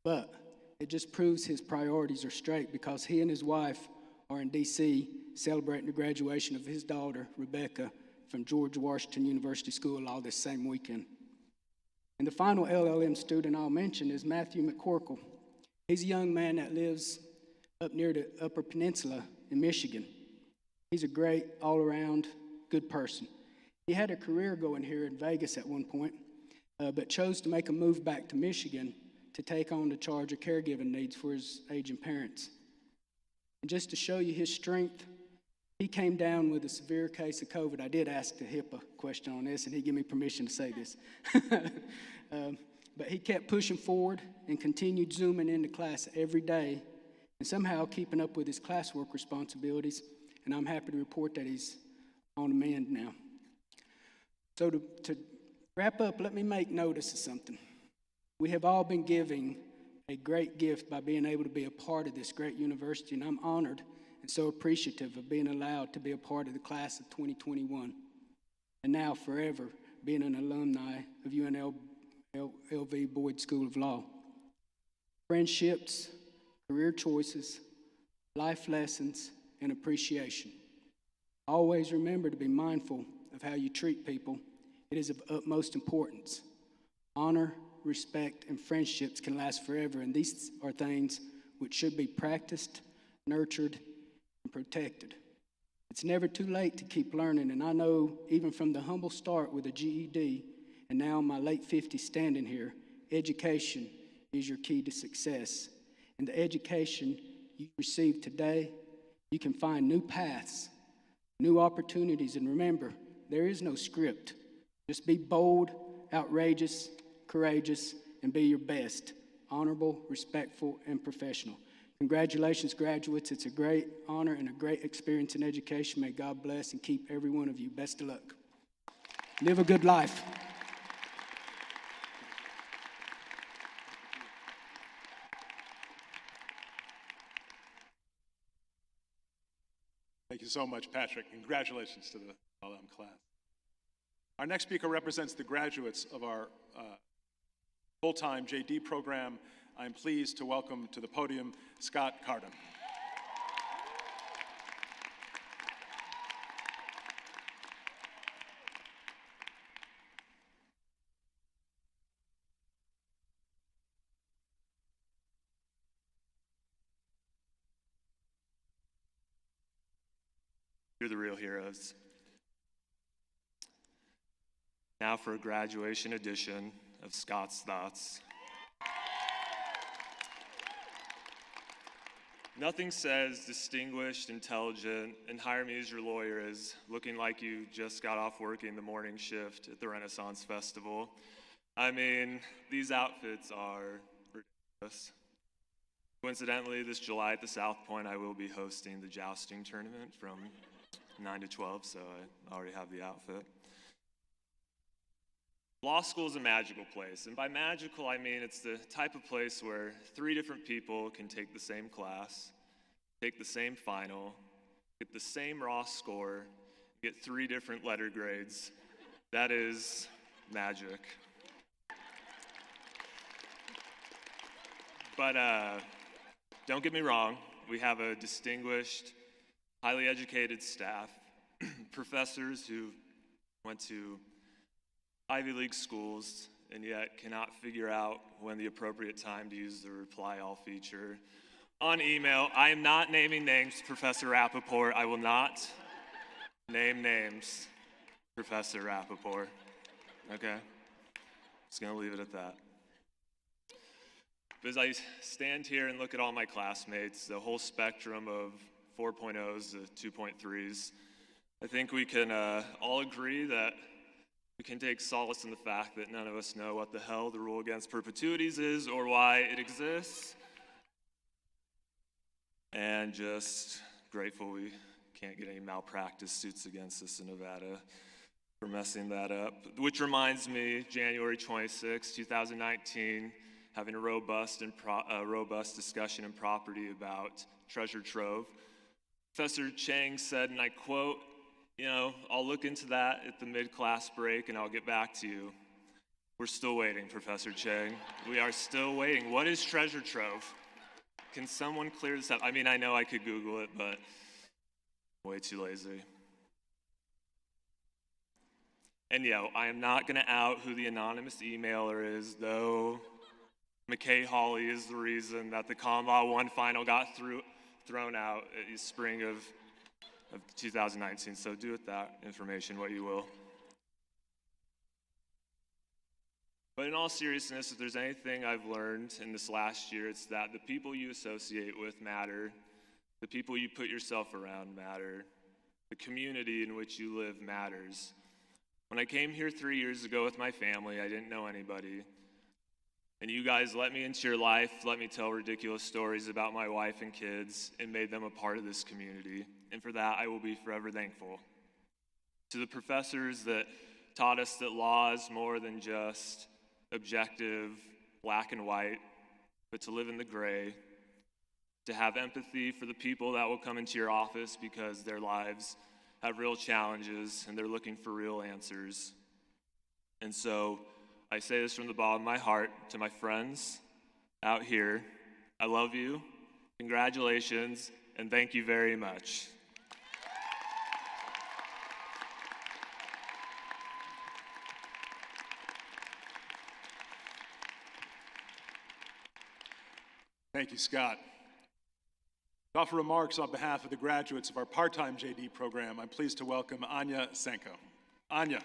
But it just proves his priorities are straight, because he and his wife are in D.C. celebrating the graduation of his daughter, Rebecca, from George Washington University School of Law this same weekend. And the final LLM student I'll mention is Matthew McCorkle. He's a young man that lives up near the Upper Peninsula in Michigan. He's a great, all-around, good person. He had a career going here in Vegas at one point, but chose to make a move back to Michigan to take on the charge of caregiving needs for his aging parents. And just to show you his strength, he came down with a severe case of COVID. I did ask the HIPAA question on this, and he gave me permission to say this. But he kept pushing forward and continued Zooming into class every day and somehow keeping up with his classwork responsibilities. And I'm happy to report that he's on the mend now. So to wrap up, let me make notice of something. We have all been giving a great gift by being able to be a part of this great university, and I'm honored and so appreciative of being allowed to be a part of the class of 2021, and now forever being an alumni of UNLV Boyd School of Law. Friendships, career choices, life lessons, and appreciation. Always remember to be mindful of how you treat people. It is of utmost importance. Honor, respect, and friendships can last forever, and these are things which should be practiced, nurtured, and protected. It's never too late to keep learning, and I know even from the humble start with a GED, and now in my late 50s standing here, education is your key to success. And the education you receive today, you can find new paths, new opportunities, and remember, there is no script. Just be bold, outrageous, courageous, and be your best. Honorable, respectful, and professional. Congratulations, graduates. It's a great honor and a great experience in education. May God bless and keep every one of you. Best of luck. Live a good life. Thank you so much, Patrick. Congratulations to the LM class. Our next speaker represents the graduates of our full-time JD program. I'm pleased to welcome to the podium Scott Cardam. You're the real heroes. Now for a graduation edition of Scott's Thoughts. Nothing says distinguished, intelligent, and hire me as your lawyer as looking like you just got off working the morning shift at the Renaissance Festival. I mean, these outfits are ridiculous. Coincidentally, this July at the South Point, I will be hosting the jousting tournament from 9 to 12, so I already have the outfit. Law school is a magical place, and by magical I mean it's the type of place where 3 different people can take the same class, take the same final, get the same raw score, get 3 different letter grades. That is magic. But don't get me wrong, we have a distinguished, highly educated staff, professors who went to Ivy League schools and yet cannot figure out when the appropriate time to use the reply all feature on email. I am not naming names, Professor Rappaport. I will not name names, Professor Rappaport. Okay? Just gonna leave it at that. But as I stand here and look at all my classmates, the whole spectrum of 4.0s to 2.3s, I think we can all agree that we can take solace in the fact that none of us know what the hell the rule against perpetuities is or why it exists. And just grateful we can't get any malpractice suits against us in Nevada for messing that up. Which reminds me, January 26, 2019, having a robust discussion in property about treasure trove. Professor Chang said, and I quote, I'll look into that at the mid-class break and I'll get back to you. We're still waiting, Professor Chang. We are still waiting. What is treasure trove? Can someone clear this up? I mean, I know I could Google it, but I'm way too lazy. And I am not gonna out who the anonymous emailer is, though McKay Hawley is the reason that the Common Law 1 final got thrown out in the spring of 2019, so do with that information what you will. But in all seriousness, if there's anything I've learned in this last year, it's that the people you associate with matter, the people you put yourself around matter, the community in which you live matters. When I came here 3 years ago with my family, I didn't know anybody. And you guys let me into your life, let me tell ridiculous stories about my wife and kids, and made them a part of this community. And for that, I will be forever thankful. To the professors that taught us that law is more than just objective, black and white, but to live in the gray, to have empathy for the people that will come into your office because their lives have real challenges and they're looking for real answers. And so I say this from the bottom of my heart to my friends out here. I love you, congratulations, and thank you very much. Thank you, Scott. To offer remarks on behalf of the graduates of our part-time JD program, I'm pleased to welcome Anya Senko. Anya.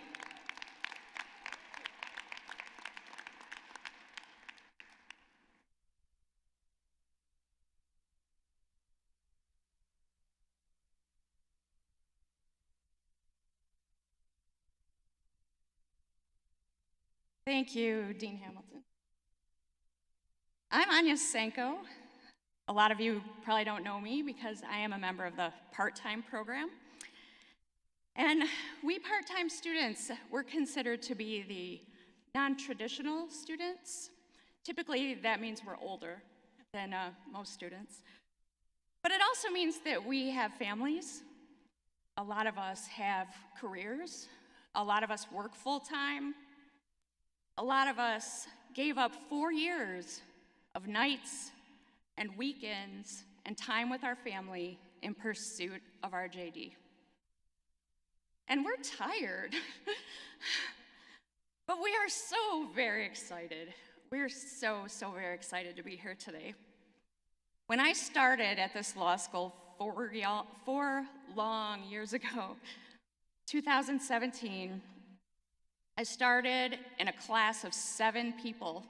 Thank you, Dean Hamilton. I'm Anya Senko. A lot of you probably don't know me because I am a member of the part-time program. And we part-time students, we're considered to be the non-traditional students. Typically, that means we're older than most students. But it also means that we have families. A lot of us have careers. A lot of us work full-time. A lot of us gave up 4 years of nights and weekends and time with our family in pursuit of our JD. And we're tired, but we are so very excited. We're so very excited to be here today. When I started at this law school 4 long years ago, 2017, I started in a class of 7 people.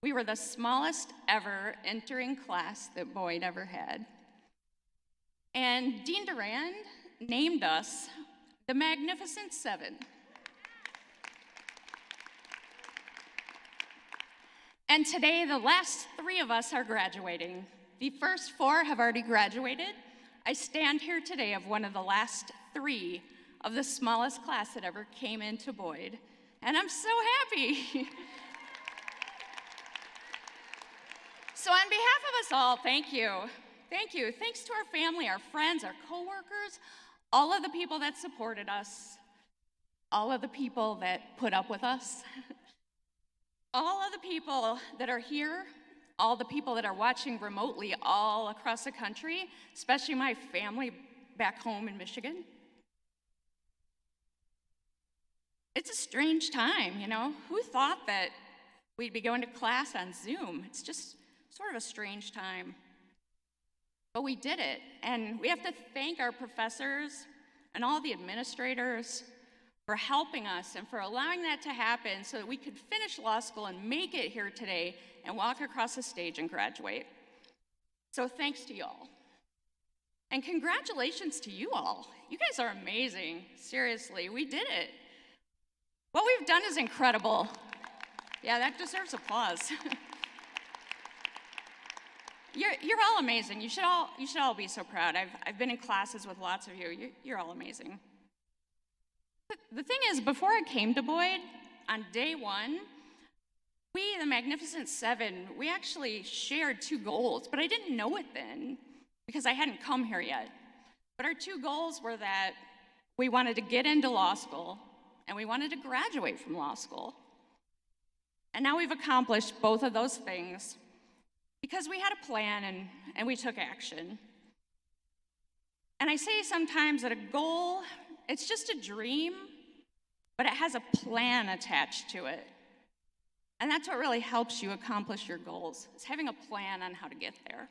We were the smallest ever entering class that Boyd ever had. And Dean Durand named us the Magnificent Seven. And today, the last 3 of us are graduating. The first 4 have already graduated. I stand here today of one of the last 3 of the smallest class that ever came into Boyd. And I'm so happy. So on behalf of us all, thank you. Thank you. Thanks to our family, our friends, our coworkers, all of the people that supported us, all of the people that put up with us, all of the people that are here, all the people that are watching remotely all across the country, especially my family back home in Michigan. It's a strange time, you know? Who thought that we'd be going to class on Zoom? It's just sort of a strange time. But we did it, and we have to thank our professors and all the administrators for helping us and for allowing that to happen so that we could finish law school and make it here today and walk across the stage and graduate. So thanks to y'all. And congratulations to you all. You guys are amazing. Seriously, we did it. What we've done is incredible. Yeah, that deserves applause. You're all amazing. You should all be so proud. I've been in classes with lots of you. You're all amazing. The thing is, before I came to Boyd, on day one, we, the Magnificent Seven, we actually shared 2 goals, but I didn't know it then because I hadn't come here yet. But our 2 goals were that we wanted to get into law school and we wanted to graduate from law school. And now we've accomplished both of those things because we had a plan and we took action. And I say sometimes that a goal, it's just a dream, but it has a plan attached to it. And that's what really helps you accomplish your goals, is having a plan on how to get there.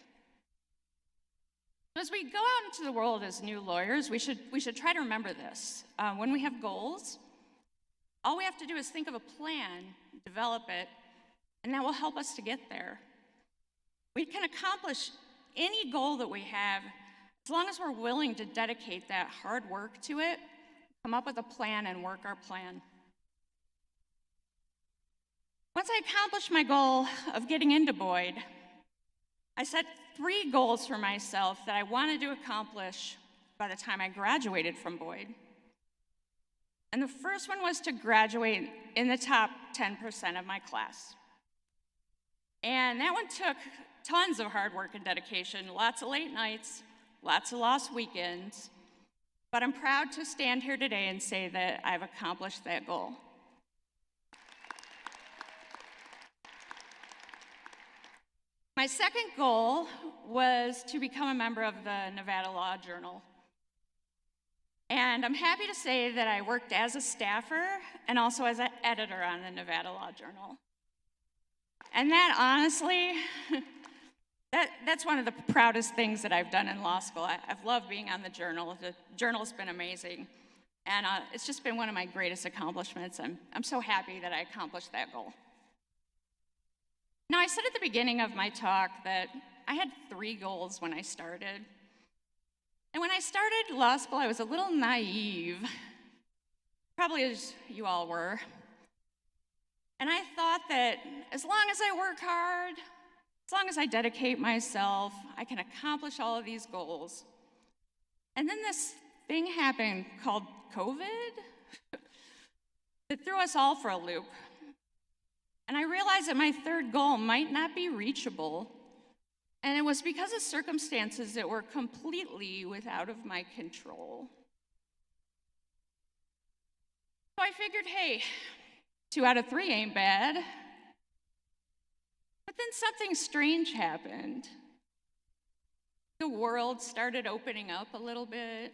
As we go out into the world as new lawyers, we should try to remember this. When we have goals, all we have to do is think of a plan, develop it, and that will help us to get there. We can accomplish any goal that we have as long as we're willing to dedicate that hard work to it, come up with a plan and work our plan. Once I accomplished my goal of getting into Boyd, I set 3 goals for myself that I wanted to accomplish by the time I graduated from Boyd. And the first one was to graduate in the top 10% of my class. And that one took tons of hard work and dedication, lots of late nights, lots of lost weekends, but I'm proud to stand here today and say that I've accomplished that goal. My second goal was to become a member of the Nevada Law Journal. And I'm happy to say that I worked as a staffer and also as an editor on the Nevada Law Journal. And that honestly, that's one of the proudest things that I've done in law school. I've loved being on the Journal. The Journal's been amazing. And it's just been one of my greatest accomplishments. I'm so happy that I accomplished that goal. Now, I said at the beginning of my talk that I had 3 goals when I started. And when I started law school, I was a little naive, probably as you all were. And I thought that as long as I work hard, as long as I dedicate myself, I can accomplish all of these goals. And then this thing happened called COVID that threw us all for a loop. And I realized that my 3rd goal might not be reachable, and it was because of circumstances that were completely out of my control. So I figured, hey, 2 out of 3 ain't bad. But then something strange happened. The world started opening up a little bit.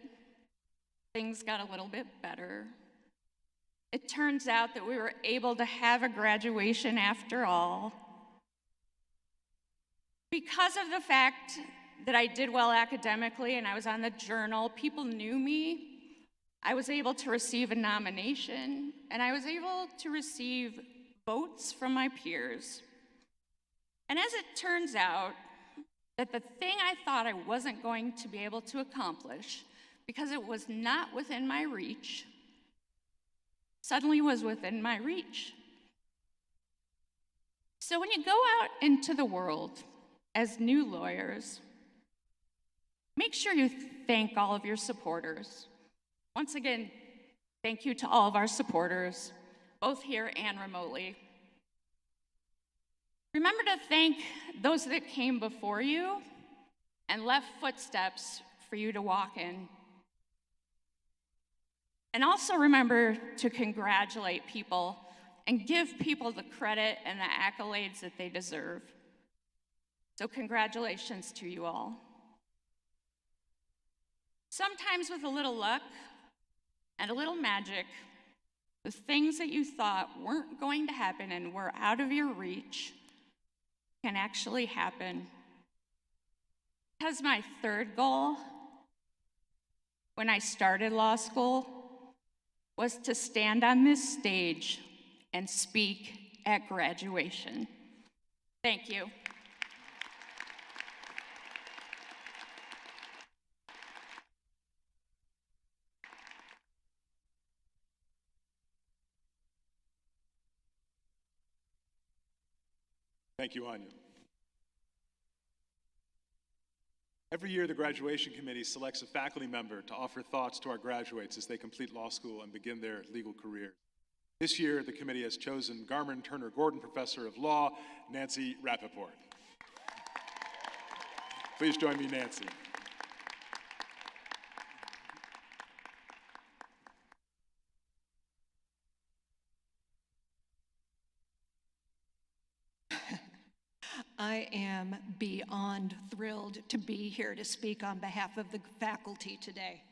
Things got a little bit better. It turns out that we were able to have a graduation after all. Because of the fact that I did well academically and I was on the Journal, people knew me. I was able to receive a nomination, and I was able to receive votes from my peers. And as it turns out, that the thing I thought I wasn't going to be able to accomplish, because it was not within my reach, suddenly was within my reach. So when you go out into the world as new lawyers, make sure you thank all of your supporters. Once again, thank you to all of our supporters, both here and remotely. Remember to thank those that came before you and left footsteps for you to walk in. And also remember to congratulate people and give people the credit and the accolades that they deserve. So congratulations to you all. Sometimes with a little luck and a little magic, the things that you thought weren't going to happen and were out of your reach can actually happen. Because my 3rd goal when I started law school was to stand on this stage and speak at graduation. Thank you. Thank you, Anya. Every year, the graduation committee selects a faculty member to offer thoughts to our graduates as they complete law school and begin their legal career. This year, the committee has chosen Garmin Turner Gordon Professor of Law, Nancy Rappaport. Please join me, Nancy. I am beyond thrilled to be here to speak on behalf of the faculty today.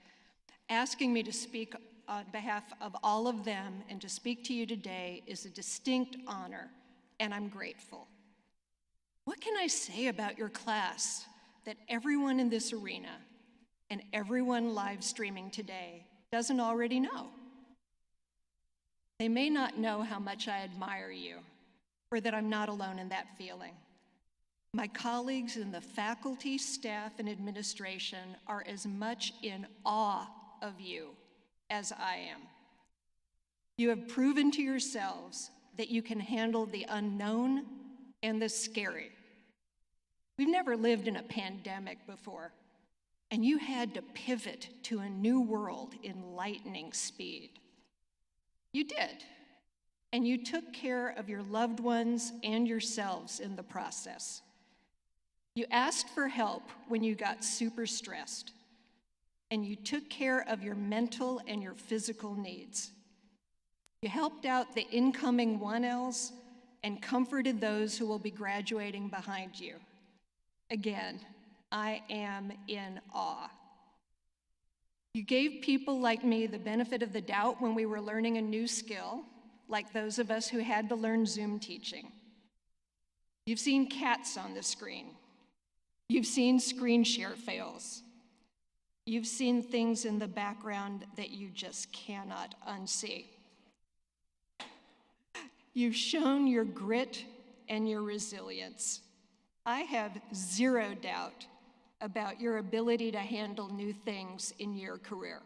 Asking me to speak on behalf of all of them and to speak to you today is a distinct honor, and I'm grateful. What can I say about your class that everyone in this arena and everyone live streaming today doesn't already know? They may not know how much I admire you, or that I'm not alone in that feeling. My colleagues in the faculty, staff, and administration are as much in awe of you as I am. You have proven to yourselves that you can handle the unknown and the scary. We've never lived in a pandemic before, and you had to pivot to a new world in lightning speed. You did, and you took care of your loved ones and yourselves in the process. You asked for help when you got super stressed, and you took care of your mental and your physical needs. You helped out the incoming 1Ls and comforted those who will be graduating behind you. Again, I am in awe. You gave people like me the benefit of the doubt when we were learning a new skill, like those of us who had to learn Zoom teaching. You've seen cats on the screen. You've seen screen share fails. You've seen things in the background that you just cannot unsee. You've shown your grit and your resilience. I have zero doubt about your ability to handle new things in your career.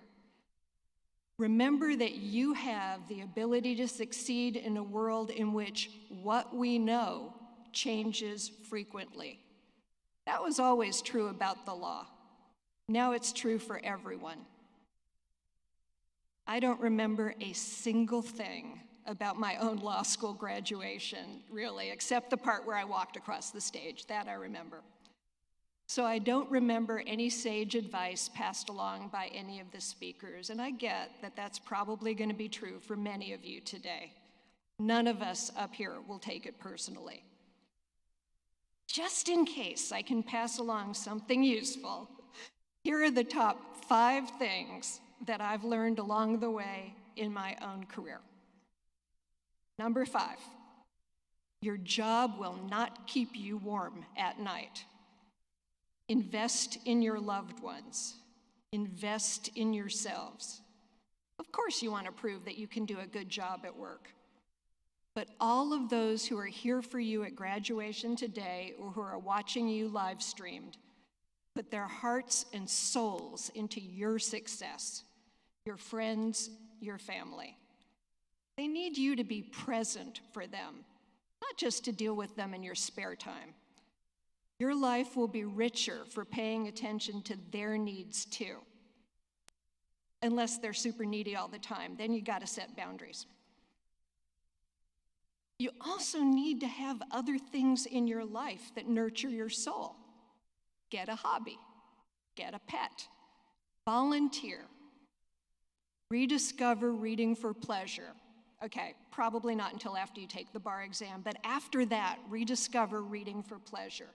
Remember that you have the ability to succeed in a world in which what we know changes frequently. That was always true about the law. Now it's true for everyone. I don't remember a single thing about my own law school graduation, really, except the part where I walked across the stage. That I remember. So I don't remember any sage advice passed along by any of the speakers, and I get that that's probably going to be true for many of you today. None of us up here will take it personally. Just in case I can pass along something useful, here are the top 5 things that I've learned along the way in my own career. Number 5, your job will not keep you warm at night. Invest in your loved ones. Invest in yourselves. Of course you want to prove that you can do a good job at work. But all of those who are here for you at graduation today or who are watching you live streamed, put their hearts and souls into your success, your friends, your family. They need you to be present for them, not just to deal with them in your spare time. Your life will be richer for paying attention to their needs too. Unless they're super needy all the time, then you gotta set boundaries. You also need to have other things in your life that nurture your soul. Get a hobby, get a pet, volunteer, rediscover reading for pleasure. Okay, probably not until after you take the bar exam, but after that, rediscover reading for pleasure.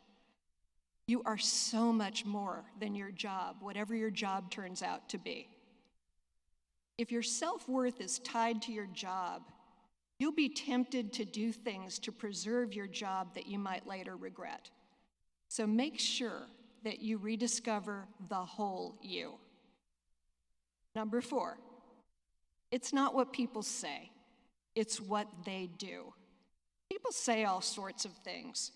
You are so much more than your job, whatever your job turns out to be. If your self-worth is tied to your job, you'll be tempted to do things to preserve your job that you might later regret. So make sure that you rediscover the whole you. Number 4, it's not what people say, it's what they do. People say all sorts of things,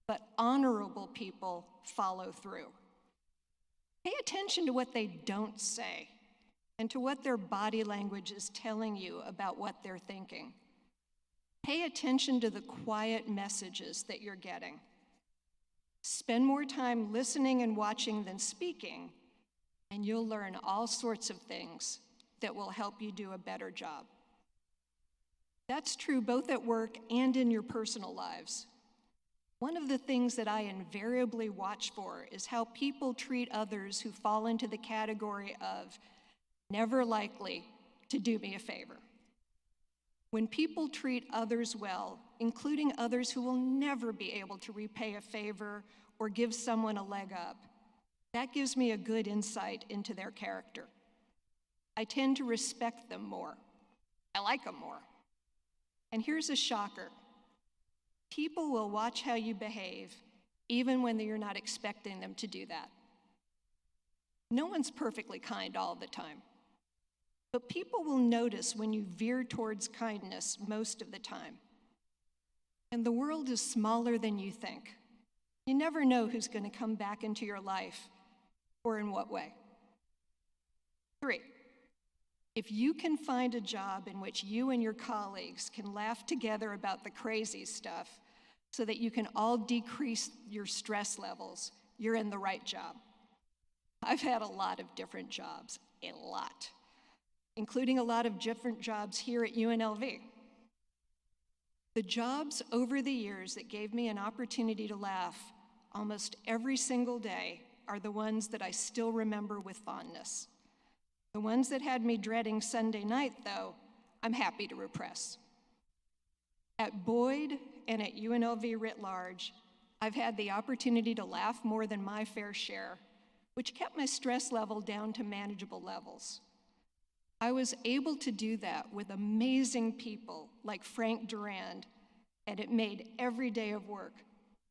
but honorable people follow through. Pay attention to what they don't say and to what their body language is telling you about what they're thinking. Pay attention to the quiet messages that you're getting. Spend more time listening and watching than speaking, and you'll learn all sorts of things that will help you do a better job. That's true both at work and in your personal lives. One of the things that I invariably watch for is how people treat others who fall into the category of never likely to do me a favor. When people treat others well, including others who will never be able to repay a favor or give someone a leg up, that gives me a good insight into their character. I tend to respect them more. I like them more. And here's a shocker. People will watch how you behave even when you're not expecting them to do that. No one's perfectly kind all the time. But people will notice when you veer towards kindness most of the time. And the world is smaller than you think. You never know who's going to come back into your life or in what way. 3, if you can find a job in which you and your colleagues can laugh together about the crazy stuff so that you can all decrease your stress levels, you're in the right job. I've had a lot of different jobs, a lot, including a lot of different jobs here at UNLV. The jobs over the years that gave me an opportunity to laugh almost every single day are the ones that I still remember with fondness. The ones that had me dreading Sunday night, though, I'm happy to repress. At Boyd and at UNLV writ large, I've had the opportunity to laugh more than my fair share, which kept my stress level down to manageable levels. I was able to do that with amazing people like Frank Durand, and it made every day of work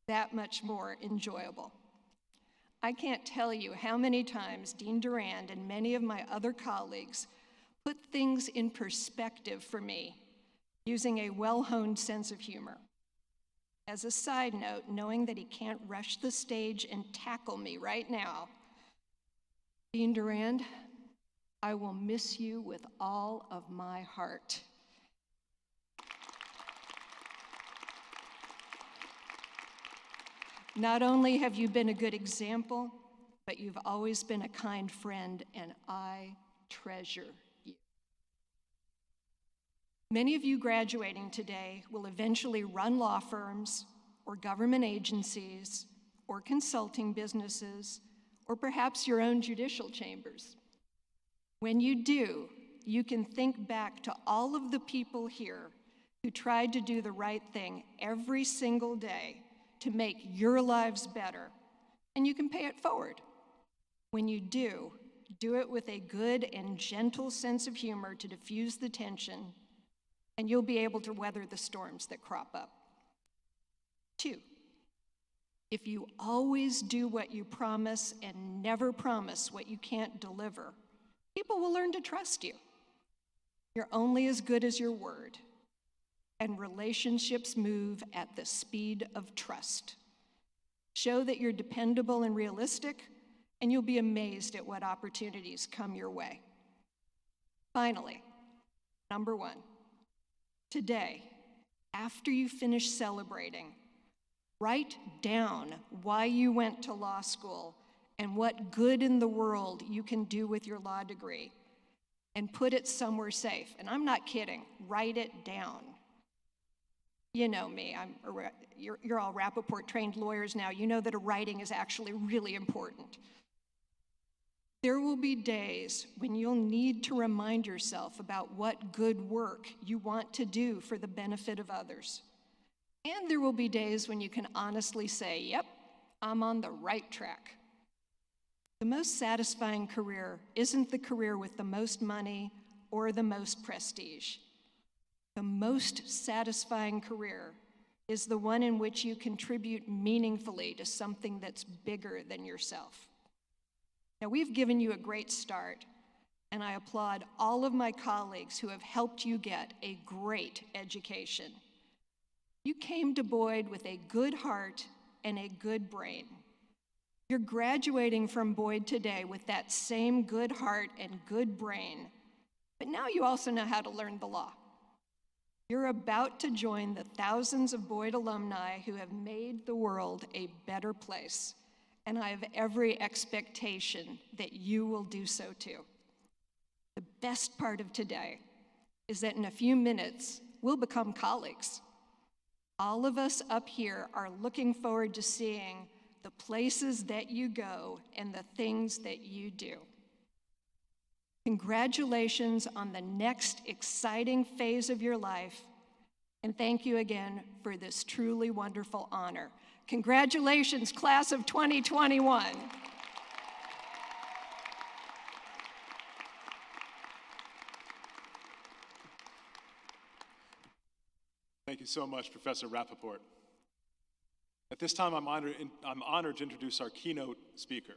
that much more enjoyable. I can't tell you how many times Dean Durand and many of my other colleagues put things in perspective for me using a well-honed sense of humor. As a side note, knowing that he can't rush the stage and tackle me right now, Dean Durand, I will miss you with all of my heart. Not only have you been a good example, but you've always been a kind friend, and I treasure you. Many of you graduating today will eventually run law firms or government agencies or consulting businesses or perhaps your own judicial chambers. When you do, you can think back to all of the people here who tried to do the right thing every single day to make your lives better, and you can pay it forward. When you do it with a good and gentle sense of humor to diffuse the tension, and you'll be able to weather the storms that crop up. 2, if you always do what you promise and never promise what you can't deliver, people will learn to trust you. You're only as good as your word, and relationships move at the speed of trust. Show that you're dependable and realistic, and you'll be amazed at what opportunities come your way. Finally, number 1, today, after you finish celebrating, write down why you went to law school and what good in the world you can do with your law degree, and put it somewhere safe. And I'm not kidding, write it down. You know me, you're all Rappaport-trained lawyers now. You know that a writing is actually really important. There will be days when you'll need to remind yourself about what good work you want to do for the benefit of others. And there will be days when you can honestly say, yep, I'm on the right track. The most satisfying career isn't the career with the most money or the most prestige. The most satisfying career is the one in which you contribute meaningfully to something that's bigger than yourself. Now, we've given you a great start, and I applaud all of my colleagues who have helped you get a great education. You came to Boyd with a good heart and a good brain. You're graduating from Boyd today with that same good heart and good brain, but now you also know how to learn the law. You're about to join the thousands of Boyd alumni who have made the world a better place, and I have every expectation that you will do so too. The best part of today is that in a few minutes, we'll become colleagues. All of us up here are looking forward to seeing the places that you go and the things that you do. Congratulations on the next exciting phase of your life, and thank you again for this truly wonderful honor. Congratulations, class of 2021. Thank you so much, Professor Rappaport. At this time, I'm honored to introduce our keynote speaker.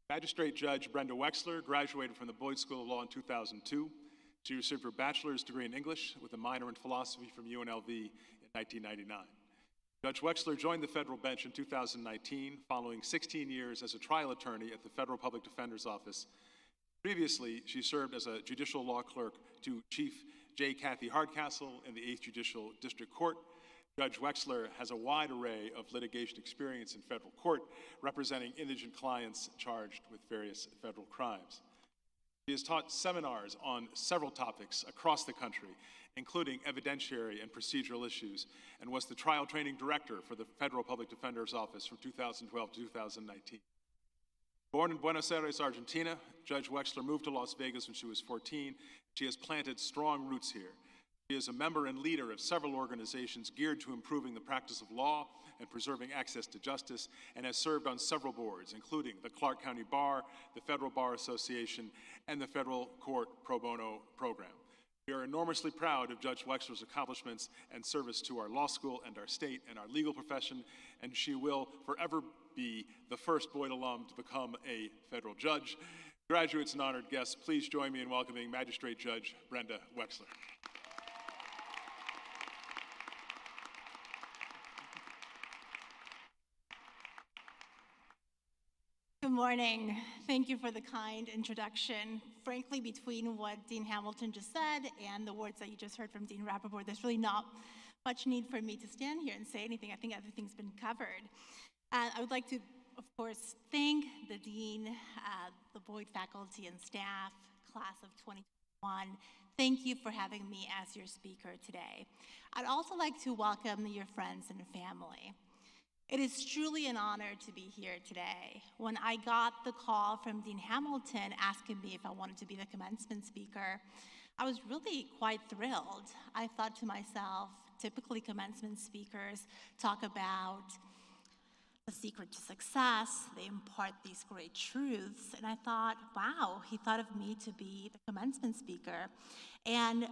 Magistrate Judge Brenda Wexler graduated from the Boyd School of Law in 2002. She received her bachelor's degree in English with a minor in philosophy from UNLV in 1999. Judge Wexler joined the federal bench in 2019, following 16 years as a trial attorney at the Federal Public Defender's Office. Previously, she served as a judicial law clerk to Chief J. Kathy Hardcastle in the 8th Judicial District Court. Judge Wexler has a wide array of litigation experience in federal court, representing indigent clients charged with various federal crimes. She has taught seminars on several topics across the country, including evidentiary and procedural issues, and was the trial training director for the Federal Public Defender's Office from 2012 to 2019. Born in Buenos Aires, Argentina, Judge Wexler moved to Las Vegas when she was 14. She has planted strong roots here. She is a member and leader of several organizations geared to improving the practice of law and preserving access to justice, and has served on several boards, including the Clark County Bar, the Federal Bar Association, and the Federal Court Pro Bono Program. We are enormously proud of Judge Wexler's accomplishments and service to our law school and our state and our legal profession, and she will forever be the first Boyd alum to become a federal judge. Graduates and honored guests, please join me in welcoming Magistrate Judge Brenda Wexler. Good morning. Thank you for the kind introduction. Frankly, between what Dean Hamilton just said and the words that you just heard from Dean Rappaport, there's really not much need for me to stand here and say anything. I think everything's been covered. I would like to, of course, thank the Dean, the Boyd faculty and staff, class of 2021. Thank you for having me as your speaker today. I'd also like to welcome your friends and family. It is truly an honor to be here today. When I got the call from Dean Hamilton asking me if I wanted to be the commencement speaker, I was really quite thrilled. I thought to myself, typically commencement speakers talk about the secret to success, they impart these great truths, and I thought, wow, he thought of me to be the commencement speaker. And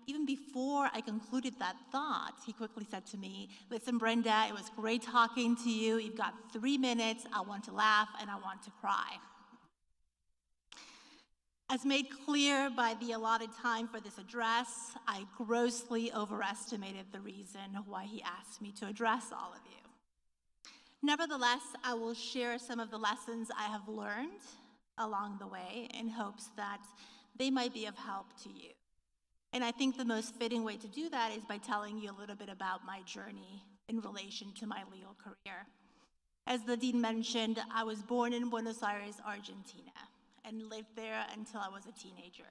even before I concluded that thought, he quickly said to me, listen, Brenda, it was great talking to you. You've got 3 minutes. I want to laugh and I want to cry. As made clear by the allotted time for this address, I grossly overestimated the reason why he asked me to address all of you. Nevertheless, I will share some of the lessons I have learned along the way in hopes that they might be of help to you. And I think the most fitting way to do that is by telling you a little bit about my journey in relation to my legal career. As the Dean mentioned, I was born in Buenos Aires, Argentina, and lived there until I was a teenager.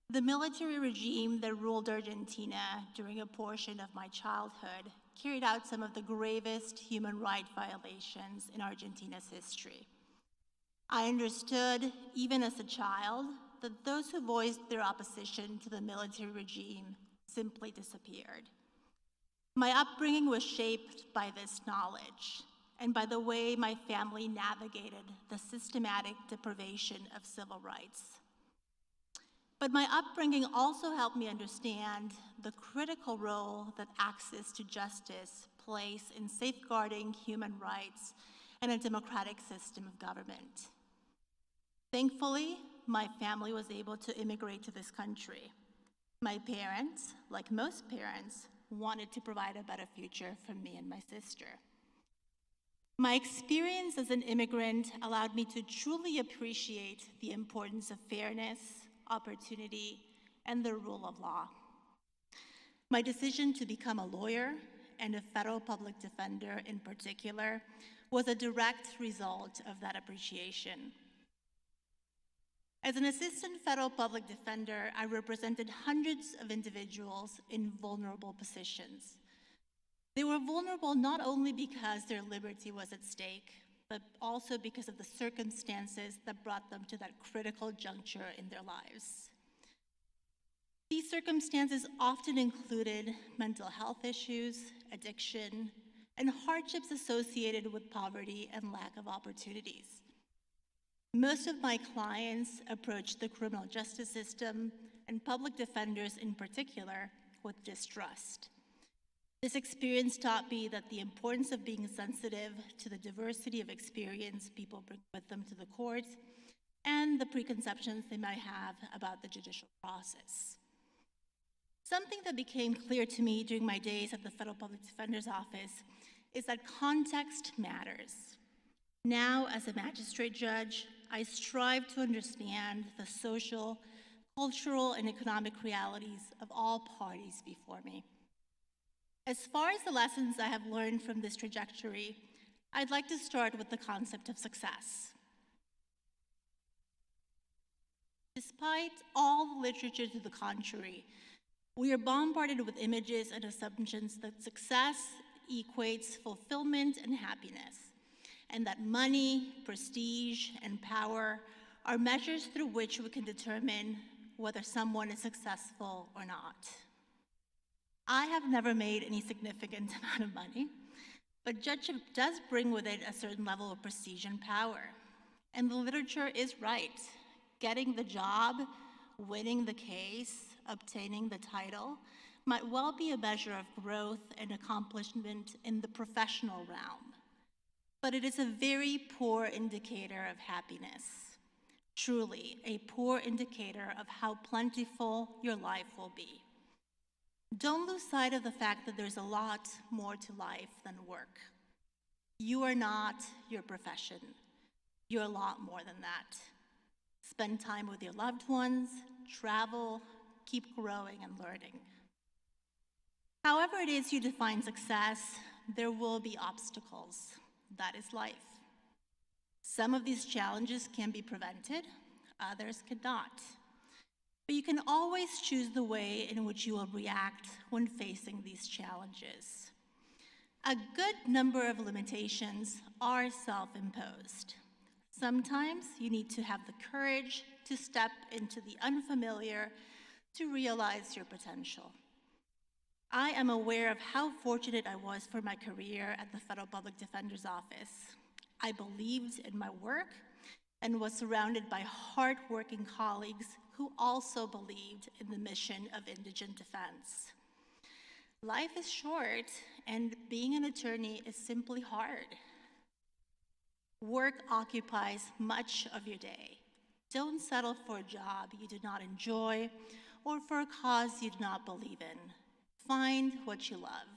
The military regime that ruled Argentina during a portion of my childhood carried out some of the gravest human rights violations in Argentina's history. I understood, even as a child, that those who voiced their opposition to the military regime simply disappeared. My upbringing was shaped by this knowledge and by the way my family navigated the systematic deprivation of civil rights. But my upbringing also helped me understand the critical role that access to justice plays in safeguarding human rights and a democratic system of government. Thankfully, my family was able to immigrate to this country. My parents, like most parents, wanted to provide a better future for me and my sister. My experience as an immigrant allowed me to truly appreciate the importance of fairness, opportunity, and the rule of law. My decision to become a lawyer, and a federal public defender in particular, was a direct result of that appreciation. As an assistant federal public defender, I represented hundreds of individuals in vulnerable positions. They were vulnerable not only because their liberty was at stake, but also because of the circumstances that brought them to that critical juncture in their lives. These circumstances often included mental health issues, addiction, and hardships associated with poverty and lack of opportunities. Most of my clients approached the criminal justice system, and public defenders in particular, with distrust. This experience taught me that the importance of being sensitive to the diversity of experience people bring with them to the courts and the preconceptions they might have about the judicial process. Something that became clear to me during my days at the Federal Public Defender's Office is that context matters. Now, as a magistrate judge, I strive to understand the social, cultural, and economic realities of all parties before me. As far as the lessons I have learned from this trajectory, I'd like to start with the concept of success. Despite all the literature to the contrary, we are bombarded with images and assumptions that success equates fulfillment and happiness, and that money, prestige, and power are measures through which we can determine whether someone is successful or not. I have never made any significant amount of money, but judgeship does bring with it a certain level of prestige and power. And the literature is right. Getting the job, winning the case, obtaining the title might well be a measure of growth and accomplishment in the professional realm. But it is a very poor indicator of happiness. Truly, a poor indicator of how plentiful your life will be. Don't lose sight of the fact that there's a lot more to life than work. You are not your profession. You're a lot more than that. Spend time with your loved ones, travel, keep growing and learning. However it is you define success, there will be obstacles. That is life. Some of these challenges can be prevented, others cannot. But you can always choose the way in which you will react when facing these challenges. A good number of limitations are self-imposed. Sometimes you need to have the courage to step into the unfamiliar to realize your potential. I am aware of how fortunate I was for my career at the Federal Public Defender's Office. I believed in my work and was surrounded by hardworking colleagues who also believed in the mission of indigent defense. Life is short, and being an attorney is simply hard. Work occupies much of your day. Don't settle for a job you do not enjoy or for a cause you do not believe in. Find what you love.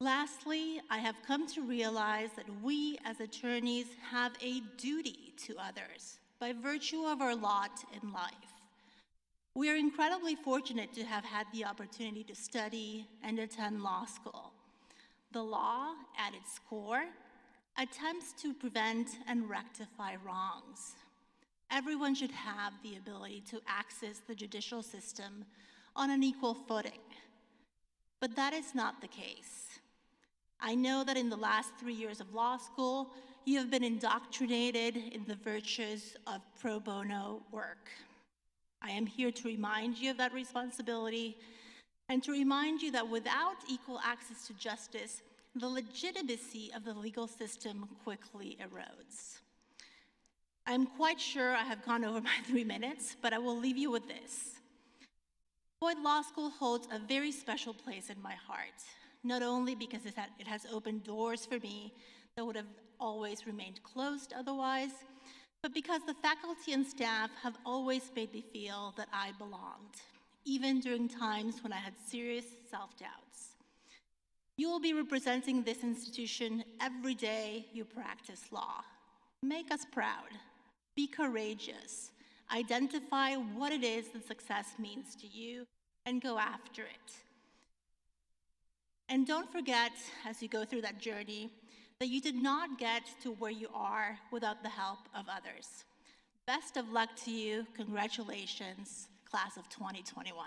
Lastly, I have come to realize that we as attorneys have a duty to others by virtue of our lot in life. We are incredibly fortunate to have had the opportunity to study and attend law school. The law, at its core, attempts to prevent and rectify wrongs. Everyone should have the ability to access the judicial system on an equal footing. But that is not the case. I know that in the last 3 years of law school, you have been indoctrinated in the virtues of pro bono work. I am here to remind you of that responsibility and to remind you that without equal access to justice, the legitimacy of the legal system quickly erodes. I'm quite sure I have gone over my 3 minutes, but I will leave you with this. Boyd Law School holds a very special place in my heart, not only because it has opened doors for me that would have always remained closed otherwise, but because the faculty and staff have always made me feel that I belonged, even during times when I had serious self-doubts. You will be representing this institution every day you practice law. Make us proud. Be courageous. Identify what it is that success means to you, and go after it. And don't forget, as you go through that journey, that you did not get to where you are without the help of others. Best of luck to you. Congratulations, class of 2021.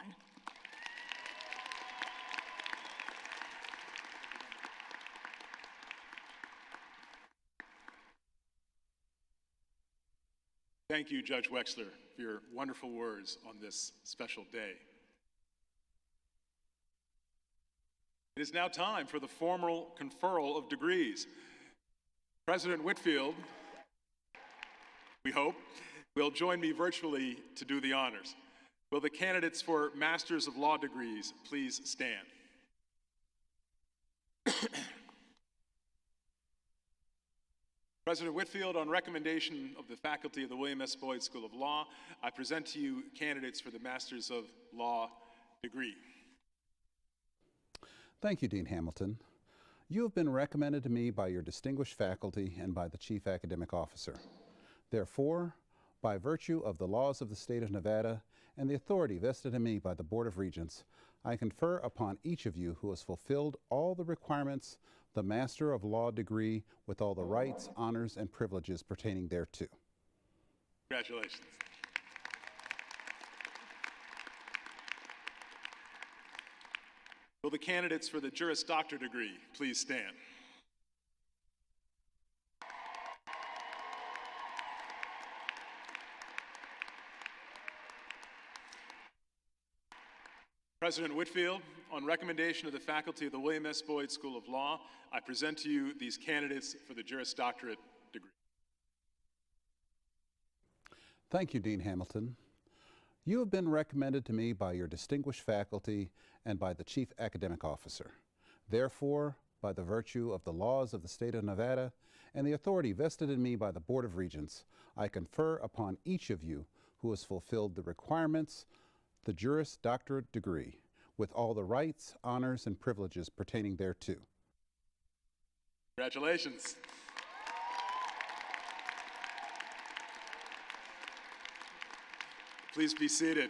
Thank you, Judge Wexler, for your wonderful words on this special day. It is now time for the formal conferral of degrees. President Whitfield, we hope, will join me virtually to do the honors. Will the candidates for Masters of Law degrees please stand? President Whitfield, on recommendation of the faculty of the William S. Boyd School of Law, I present to you candidates for the Masters of Law degree. Thank you, Dean Hamilton. You have been recommended to me by your distinguished faculty and by the Chief Academic Officer. Therefore, by virtue of the laws of the state of Nevada and the authority vested in me by the Board of Regents, I confer upon each of you who has fulfilled all the requirements the Master of Law degree with all the rights, honors, and privileges pertaining thereto. Congratulations. Will the candidates for the Juris Doctor degree please stand? President Whitfield, on recommendation of the faculty of the William S. Boyd School of Law, I present to you these candidates for the Juris Doctorate degree. Thank you, Dean Hamilton. You have been recommended to me by your distinguished faculty and by the Chief Academic Officer. Therefore, by the virtue of the laws of the state of Nevada and the authority vested in me by the Board of Regents, I confer upon each of you who has fulfilled the requirements the Juris Doctorate degree with all the rights, honors, and privileges pertaining thereto. Congratulations. Please be seated.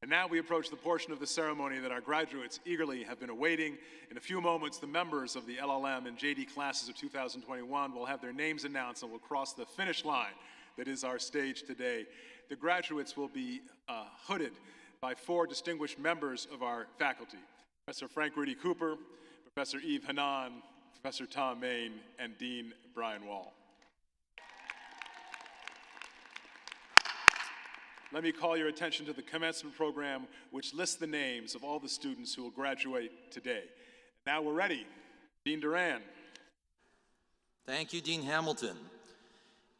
And now we approach the portion of the ceremony that our graduates eagerly have been awaiting. In a few moments, the members of the LLM and JD classes of 2021 will have their names announced and will cross the finish line that is our stage today. The graduates will be hooded by 4 distinguished members of our faculty: Professor Frank Rudy Cooper, Professor Eve Hanan, Professor Tom Main, and Dean Brian Wall. Let me call your attention to the commencement program, which lists the names of all the students who will graduate today. Now we're ready. Dean Duran. Thank you, Dean Hamilton.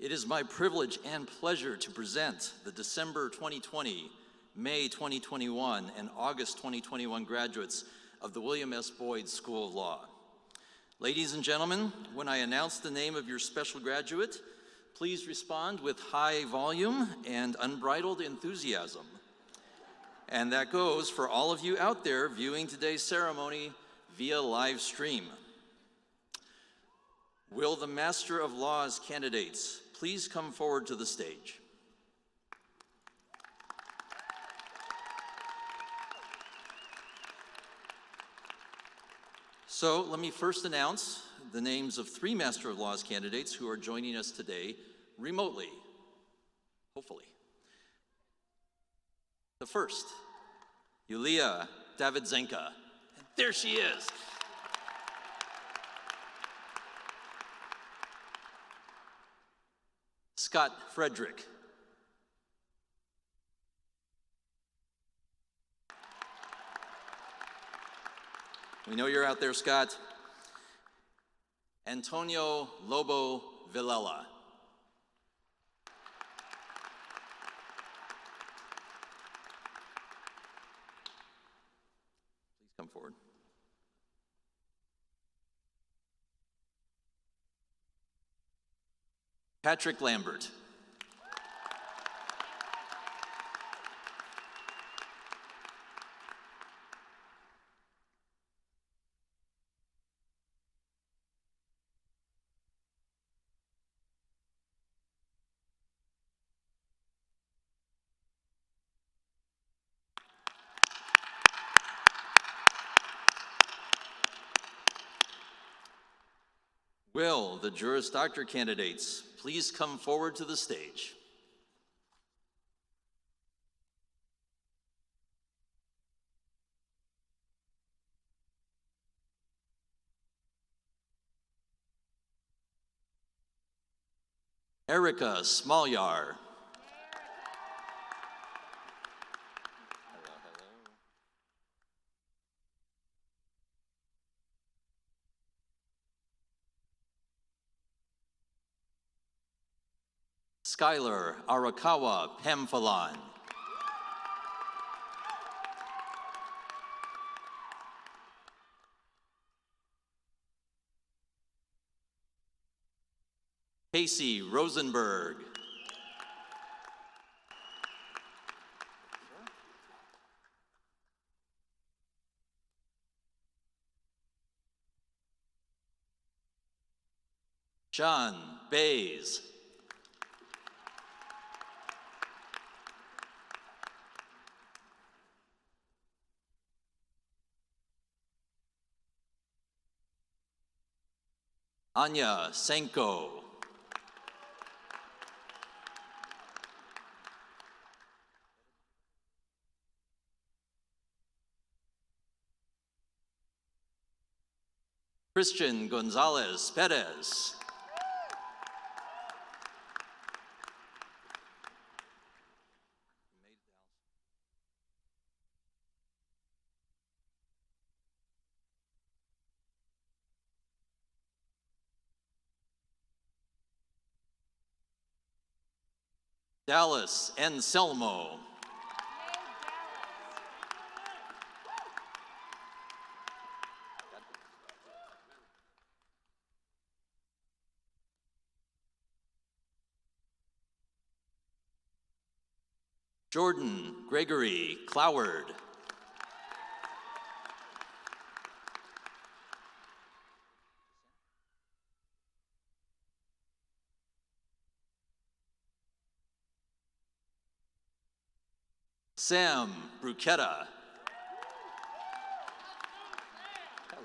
It is my privilege and pleasure to present the December 2020, May 2021, and August 2021 graduates of the William S. Boyd School of Law. Ladies and gentlemen, when I announce the name of your special graduate, please respond with high volume and unbridled enthusiasm. And that goes for all of you out there viewing today's ceremony via live stream. Will the Master of Laws candidates please come forward to the stage? So let me first announce the names of 3 Master of Laws candidates who are joining us today remotely, hopefully. The first, Yulia Davidzenka. And there she is. Scott Frederick. We know you're out there, Scott. Antonio Lobo Villela. Please come forward. Patrick Lambert. Will the Juris Doctor candidates please come forward to the stage? Erica Smalyar. Skylar Arakawa Pamphalan. Casey Rosenberg. John Bays. Anya Senko. Christian Gonzalez Perez. Dallas Anselmo. Jordan Gregory Cloward. Sam Bruchetta. Hello.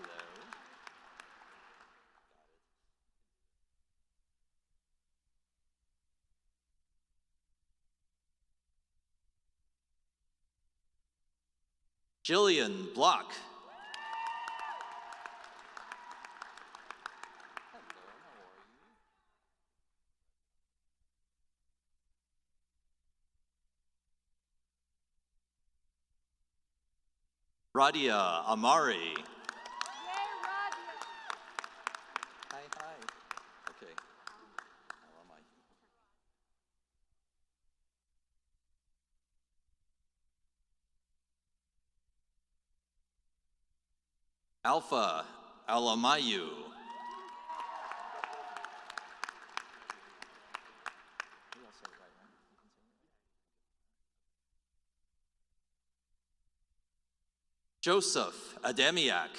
Jillian Block. Radia Amari. Hi, hi. Okay. How am I? Alpha Alamayu. Joseph Ademiak.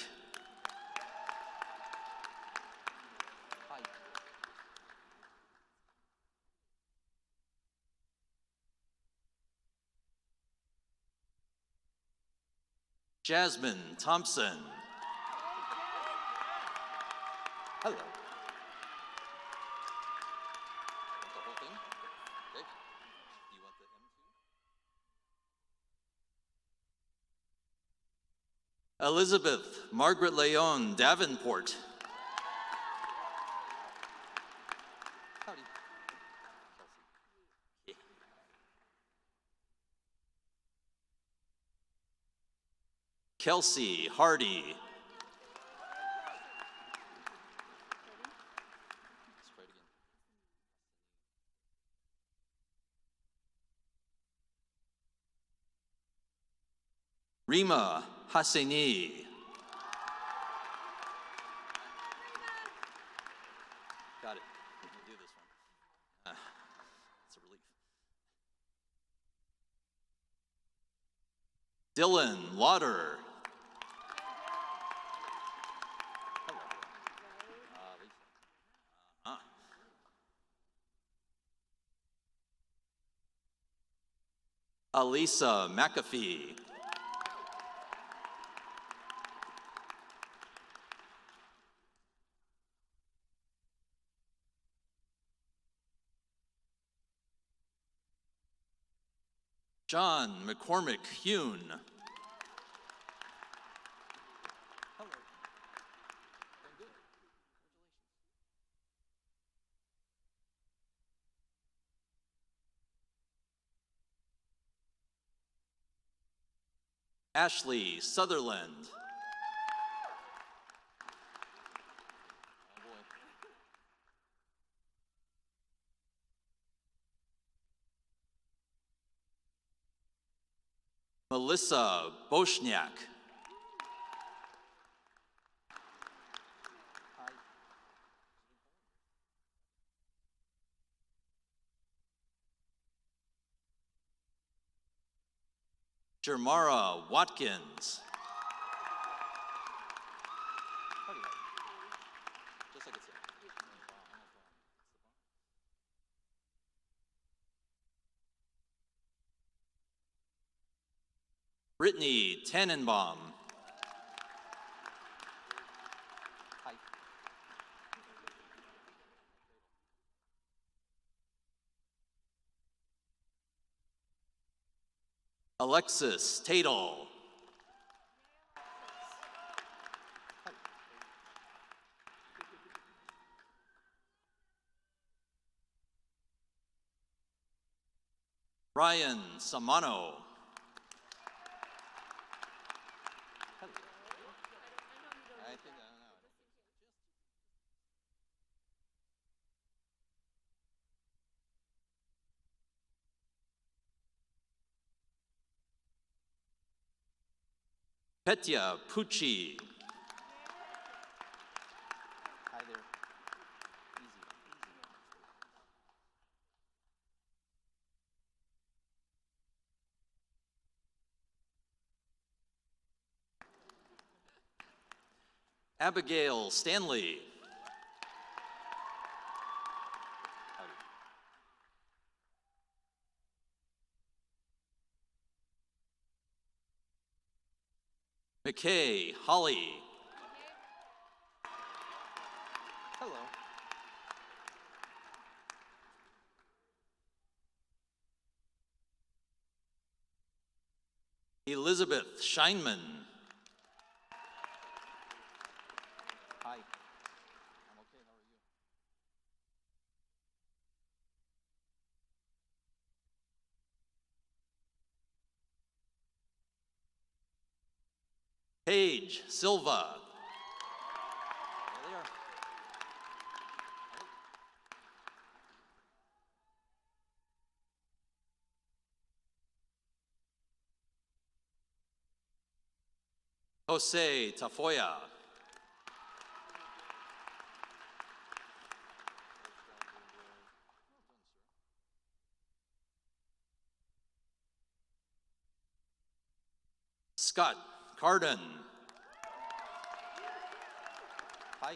Jasmine Thompson. Hello. Want the whole thing? Okay. You want the M2? Elizabeth Margaret Leon Davenport. Howdy. Kelsey Hardy. Rima Hassani. Got it. We can do this one. It's a relief. Dylan Lauder. Alisa McAfee. John McCormick Hune. Ashley Sutherland. Melissa Boshniak. Jermara Watkins. Brittany Tannenbaum. Alexis Tatel. Ryan Samano. Petya Pucci. Hi there. Easy. Abigail Stanley. McKay Holly. Hello. Elizabeth Scheinman. Hi. I'm okay, how are you? Paige Silva. There they are. Jose Tafoya. Scott Carden. Hi.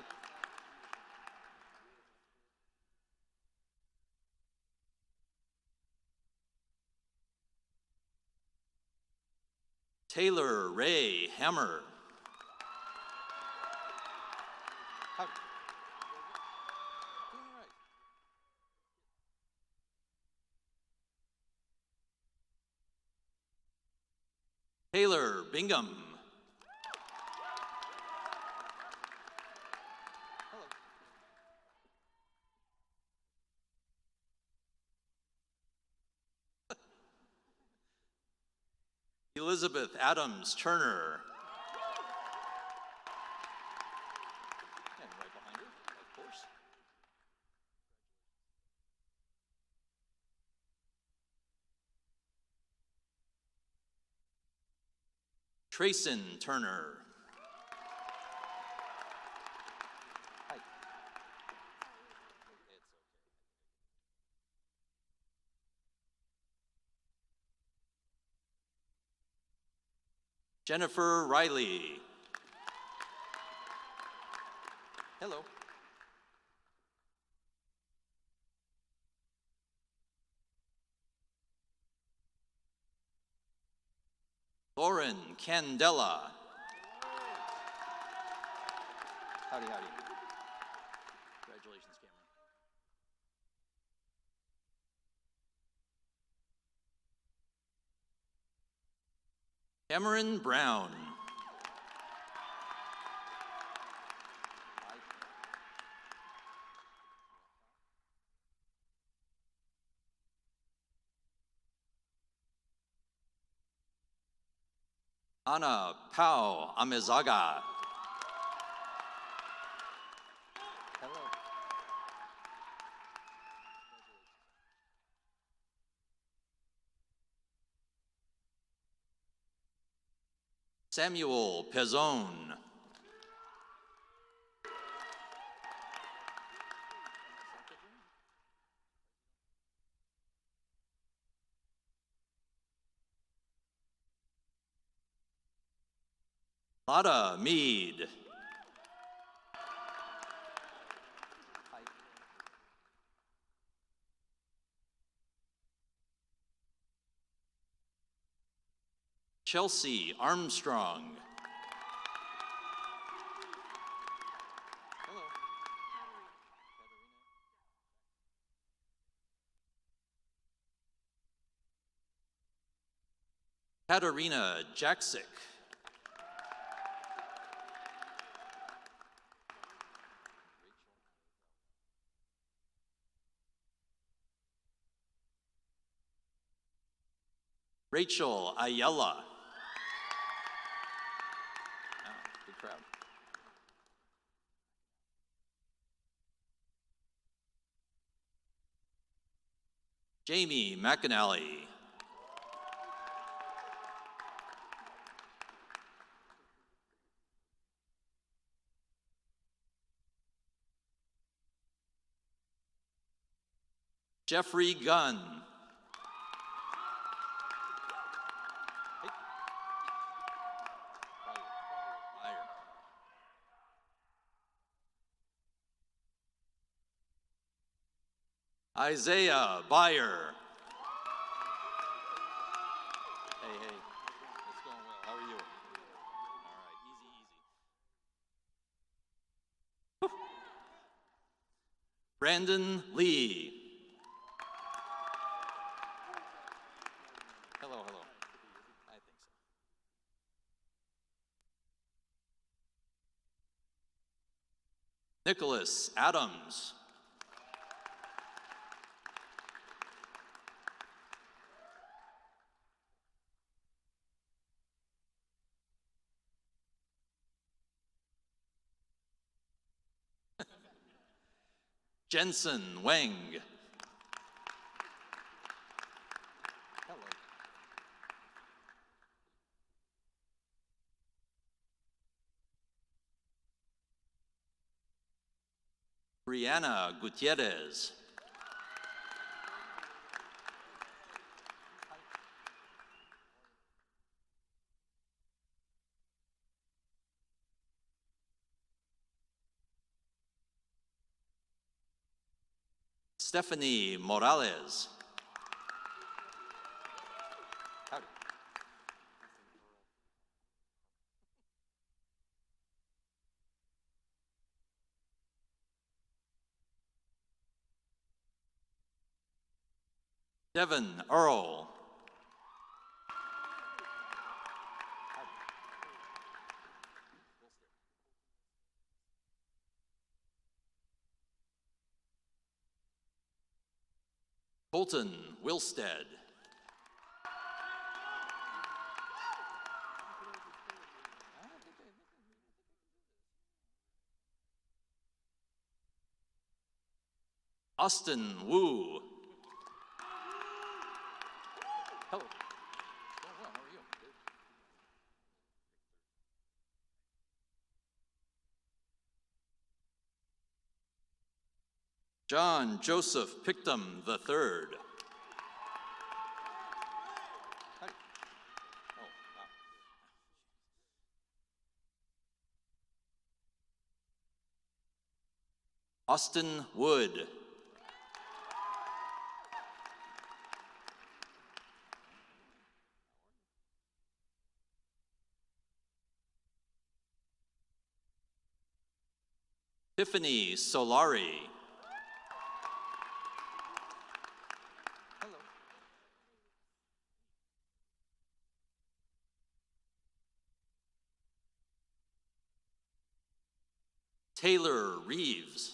Taylor Ray Hammer. Hi. Doing all right. Taylor Bingham. Elizabeth Adams Turner. And right behind her, of course. Trayson Turner. Hi. Jennifer Riley. Hello. Lauren Candela. Howdy, howdy. Congratulations, Cameron. Cameron Brown. Ana Pao Amezaga. Samuel Pezone. Lada Mead. Chelsea Armstrong. Katarina Jaksic. Rachel Ayala. Good crowd. Jamie McAnally. Jeffrey Gunn. Isaiah Byer. Hey, it's going well. How are you? All right, easy. Brandon Lee. Hello. I think so. Nicholas Adams. Jensen Wang. Hello. Brianna Gutierrez. Stephanie Morales. Howdy. Devin Earl. Colton Wilstead. Austin Wu. Hello. Doing well. How are you? John Joseph Pictum III. Austin Wood. Tiffany Solari. Hello. Taylor Reeves.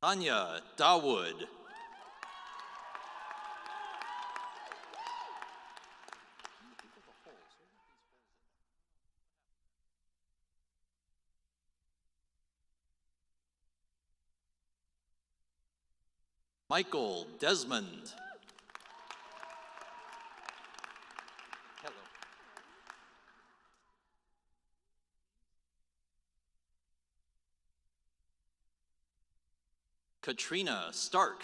Tanya Dawood. Michael Desmond. Hello. Katrina Stark.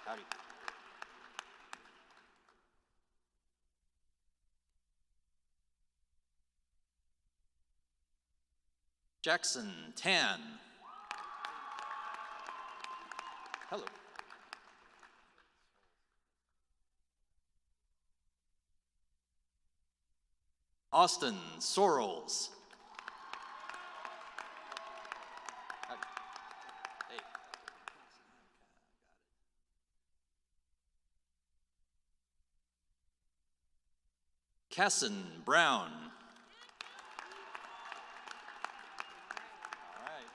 Howdy. Jackson Tan. Hello. Austin Sorrells. Howdy. Hey. Casson Brown. All right.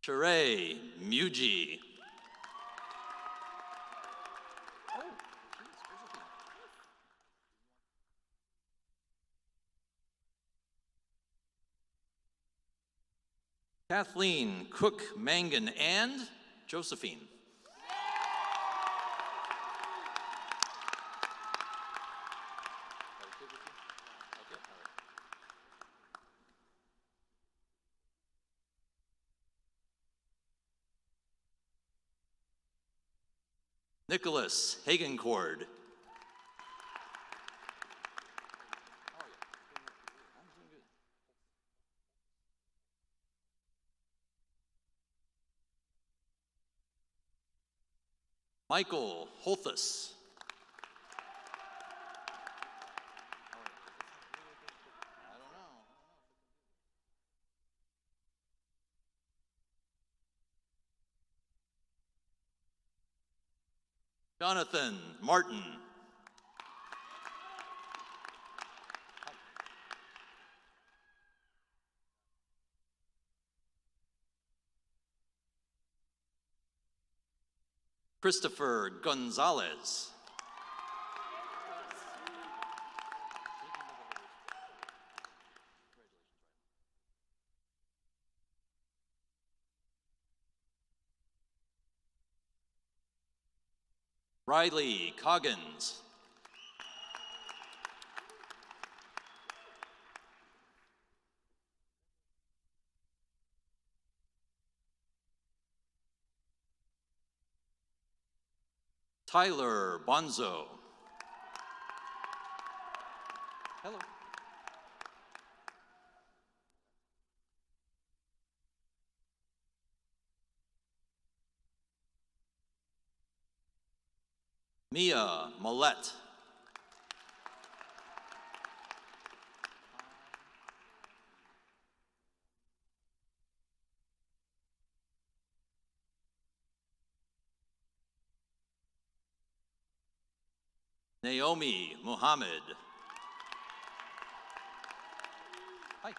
Sheree Muji. Kathleen Cook Mangan and Josephine. Nicholas Hagencord. Michael Holthus. Jonathan Martin. Christopher Gonzalez. Riley Coggins. Tyler Bonzo. Hello. Mia Millette. Naomi Muhammad. Hi.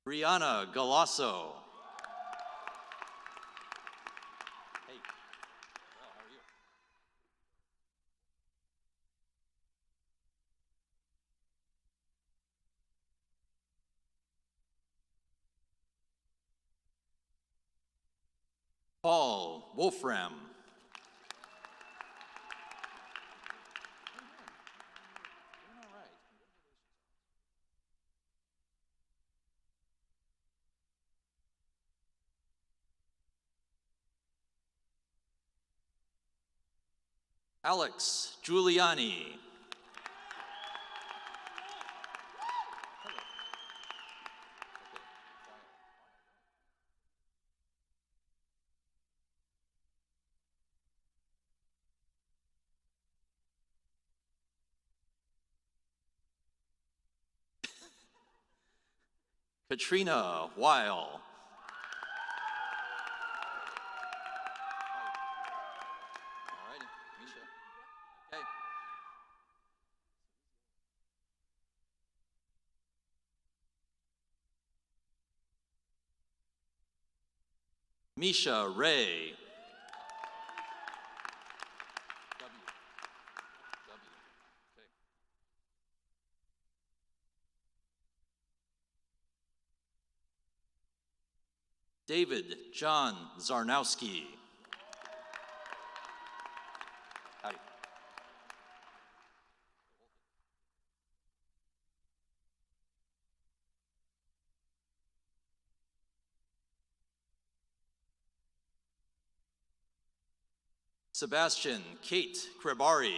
Brianna Galasso. Hey. Well, how are you? Paul Wolfram. Alex Giuliani. Katrina Weil. Misha Ray. David John Zarnowski. Howdy. Sebastian Kate Krebari.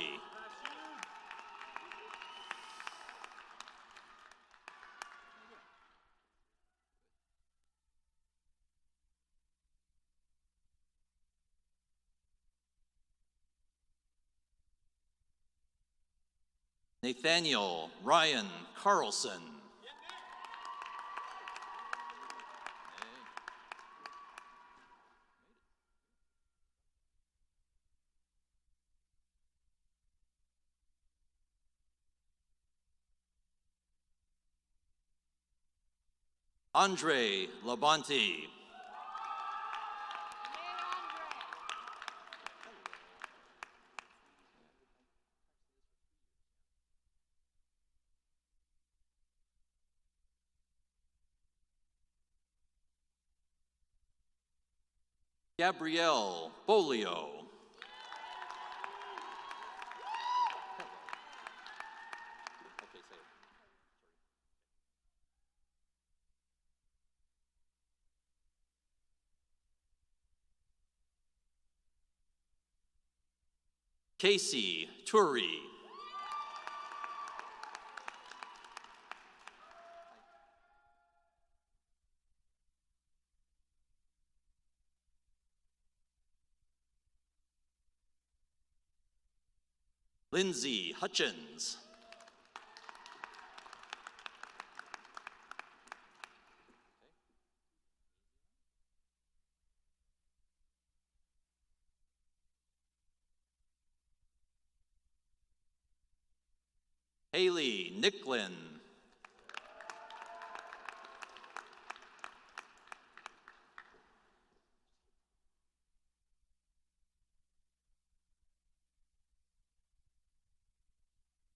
Nathaniel Ryan Carlson. Andre Labonte. Gabrielle Bolio. Casey Turi. Lindsay Hutchins. Haley Nicklin.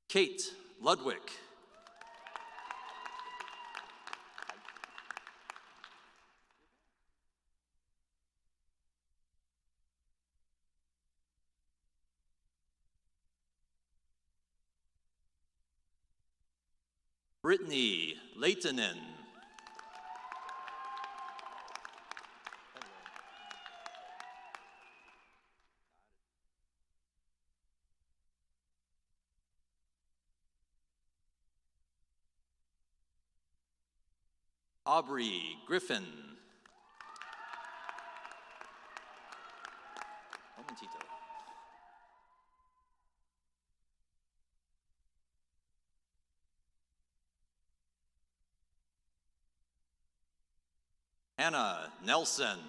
Kate Ludwig. Brittany Leitonen. Aubrey Griffin. Momentito. Hannah Nelson.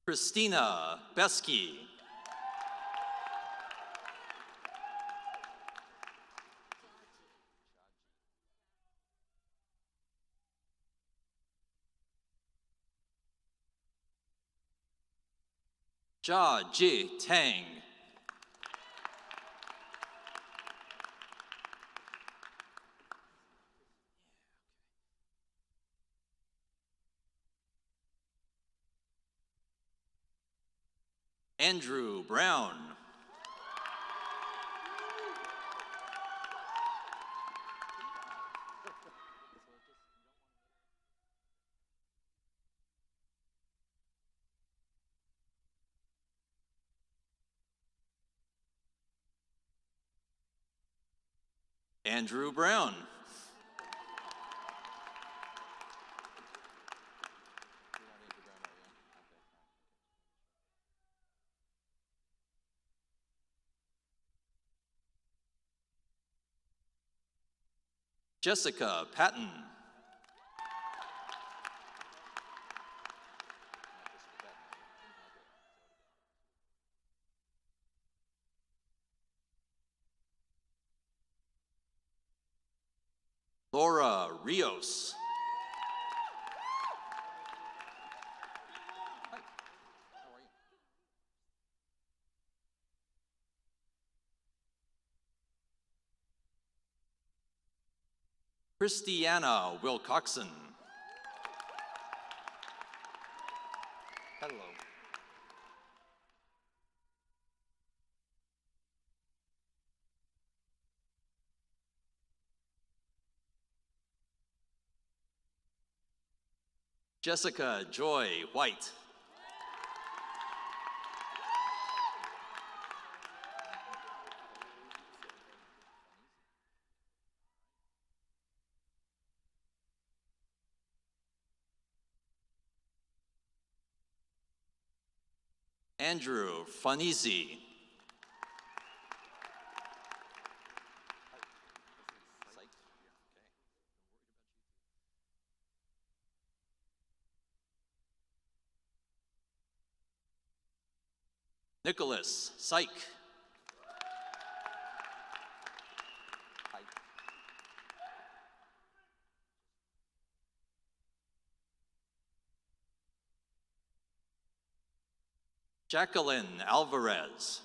Christina Besky. Jia Ji Tang. Andrew Brown. Andrew Brown. Jessica Patton. Laura Rios. Christiana Wilcoxon. Hello. Jessica Joy White. Andrew Fanisi. Nicholas Syke. Jacqueline Alvarez.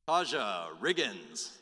Taja Riggins.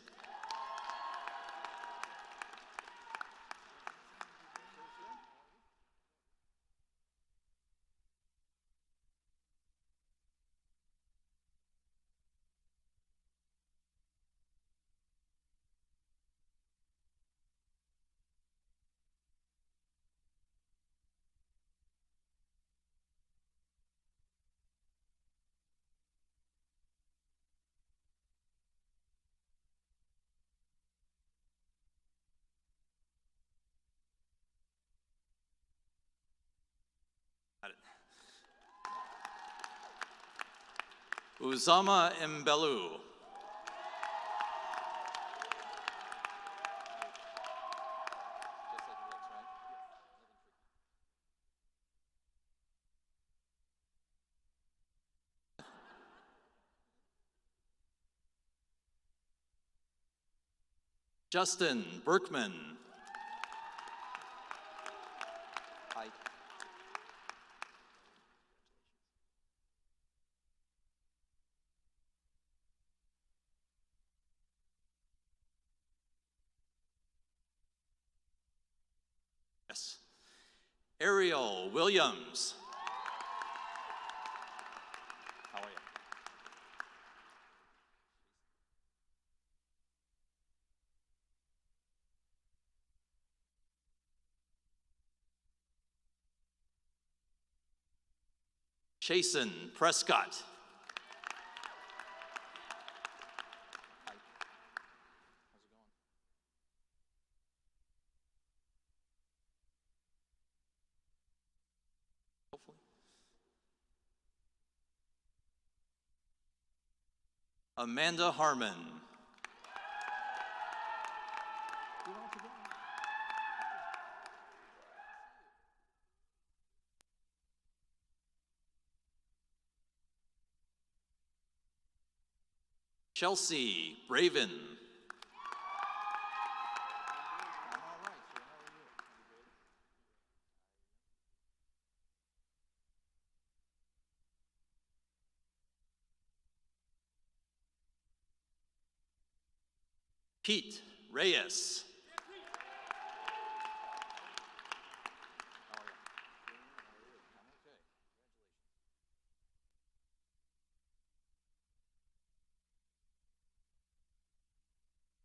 Uzama Mbelu. Justin Berkman. Hi. Yes. Ariel Williams. How are you? Chasen Prescott. Amanda Harmon. Chelsea Braven. Pete Reyes.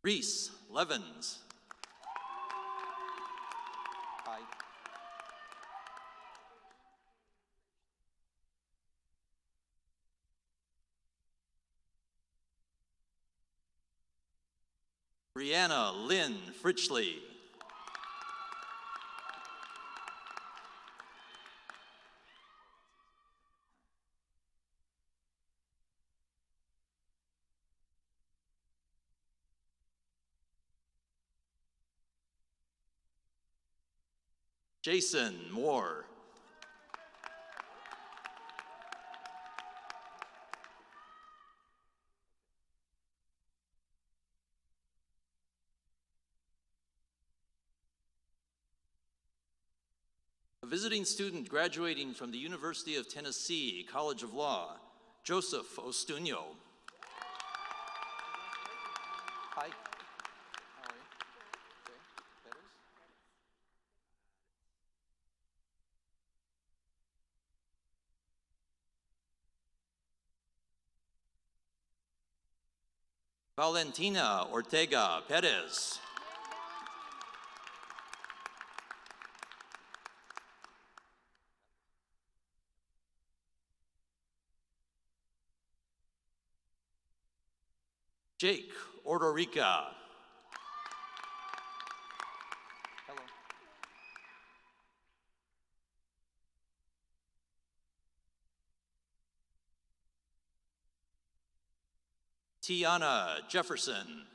Reese Levens. Hi. Brianna Lynn Fritchley. Jason Moore. A visiting student graduating from the University of Tennessee College of Law, Joseph Ostuño. Hi. How are you? Okay. That is? Valentina Ortega Perez. Jake Ordorica. Hello. Tiana Jefferson.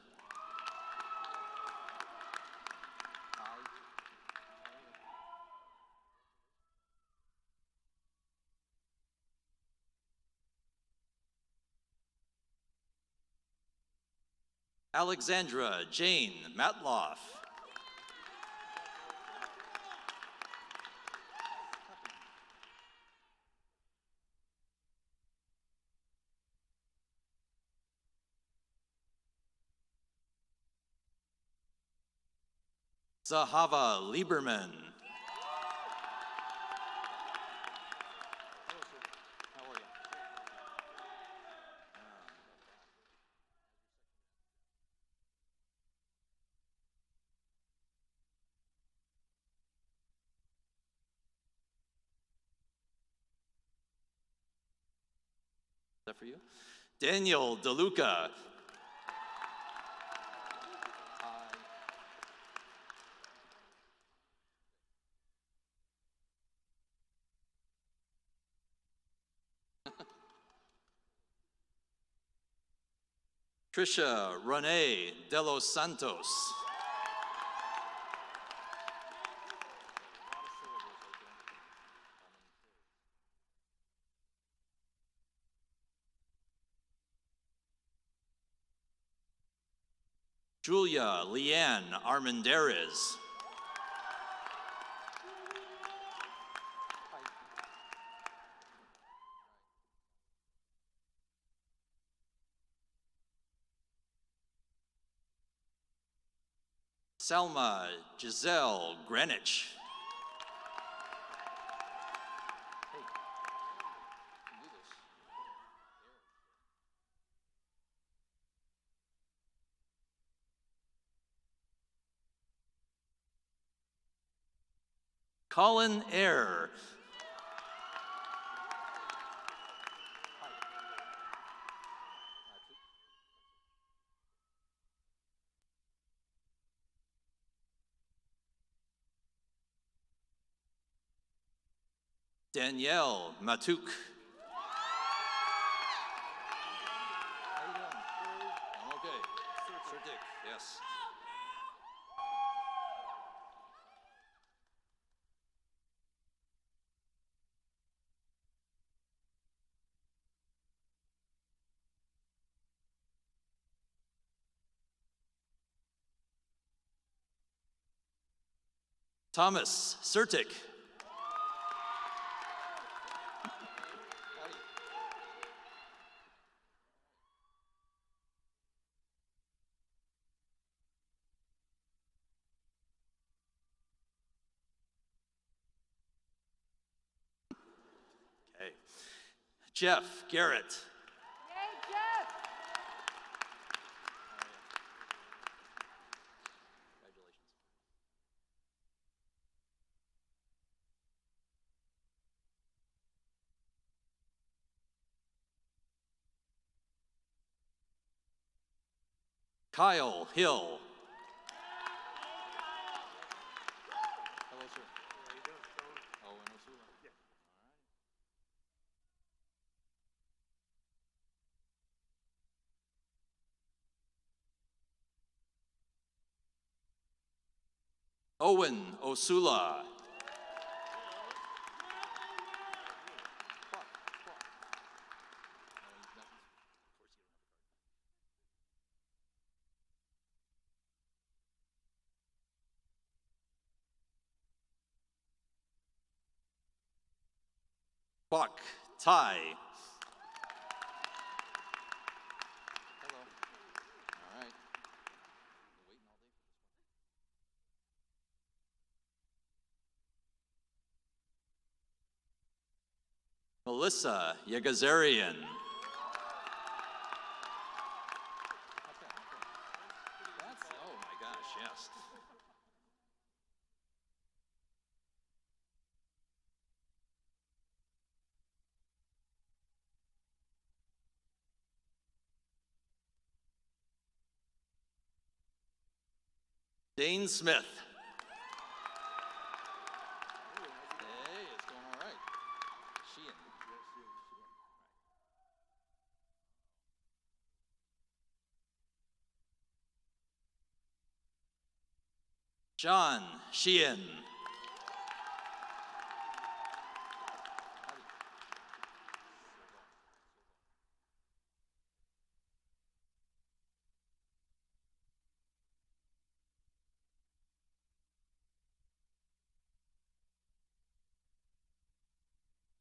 Alexandra Jane Matloff. Zahava Lieberman. Is that for you? Daniel DeLuca. Trisha Renee De Los Santos. Julia Leanne Armendariz. Selma Giselle Greenwich. Colin Eyre. Danielle Matuk. How you doing? I'm okay. Sir Dick, yes. Thomas Sertic. Okay. Jeff Garrett. Yay, Jeff! Kyle Hill. Hello, sir. How you doing? Owen Osula. Yeah. All right. Owen Osula. Bok Tai. Hello. All right. Melissa Yegazarian. Oh my gosh, yes. Dane Smith. Hey, it's going all right. Sheehan. John Sheehan.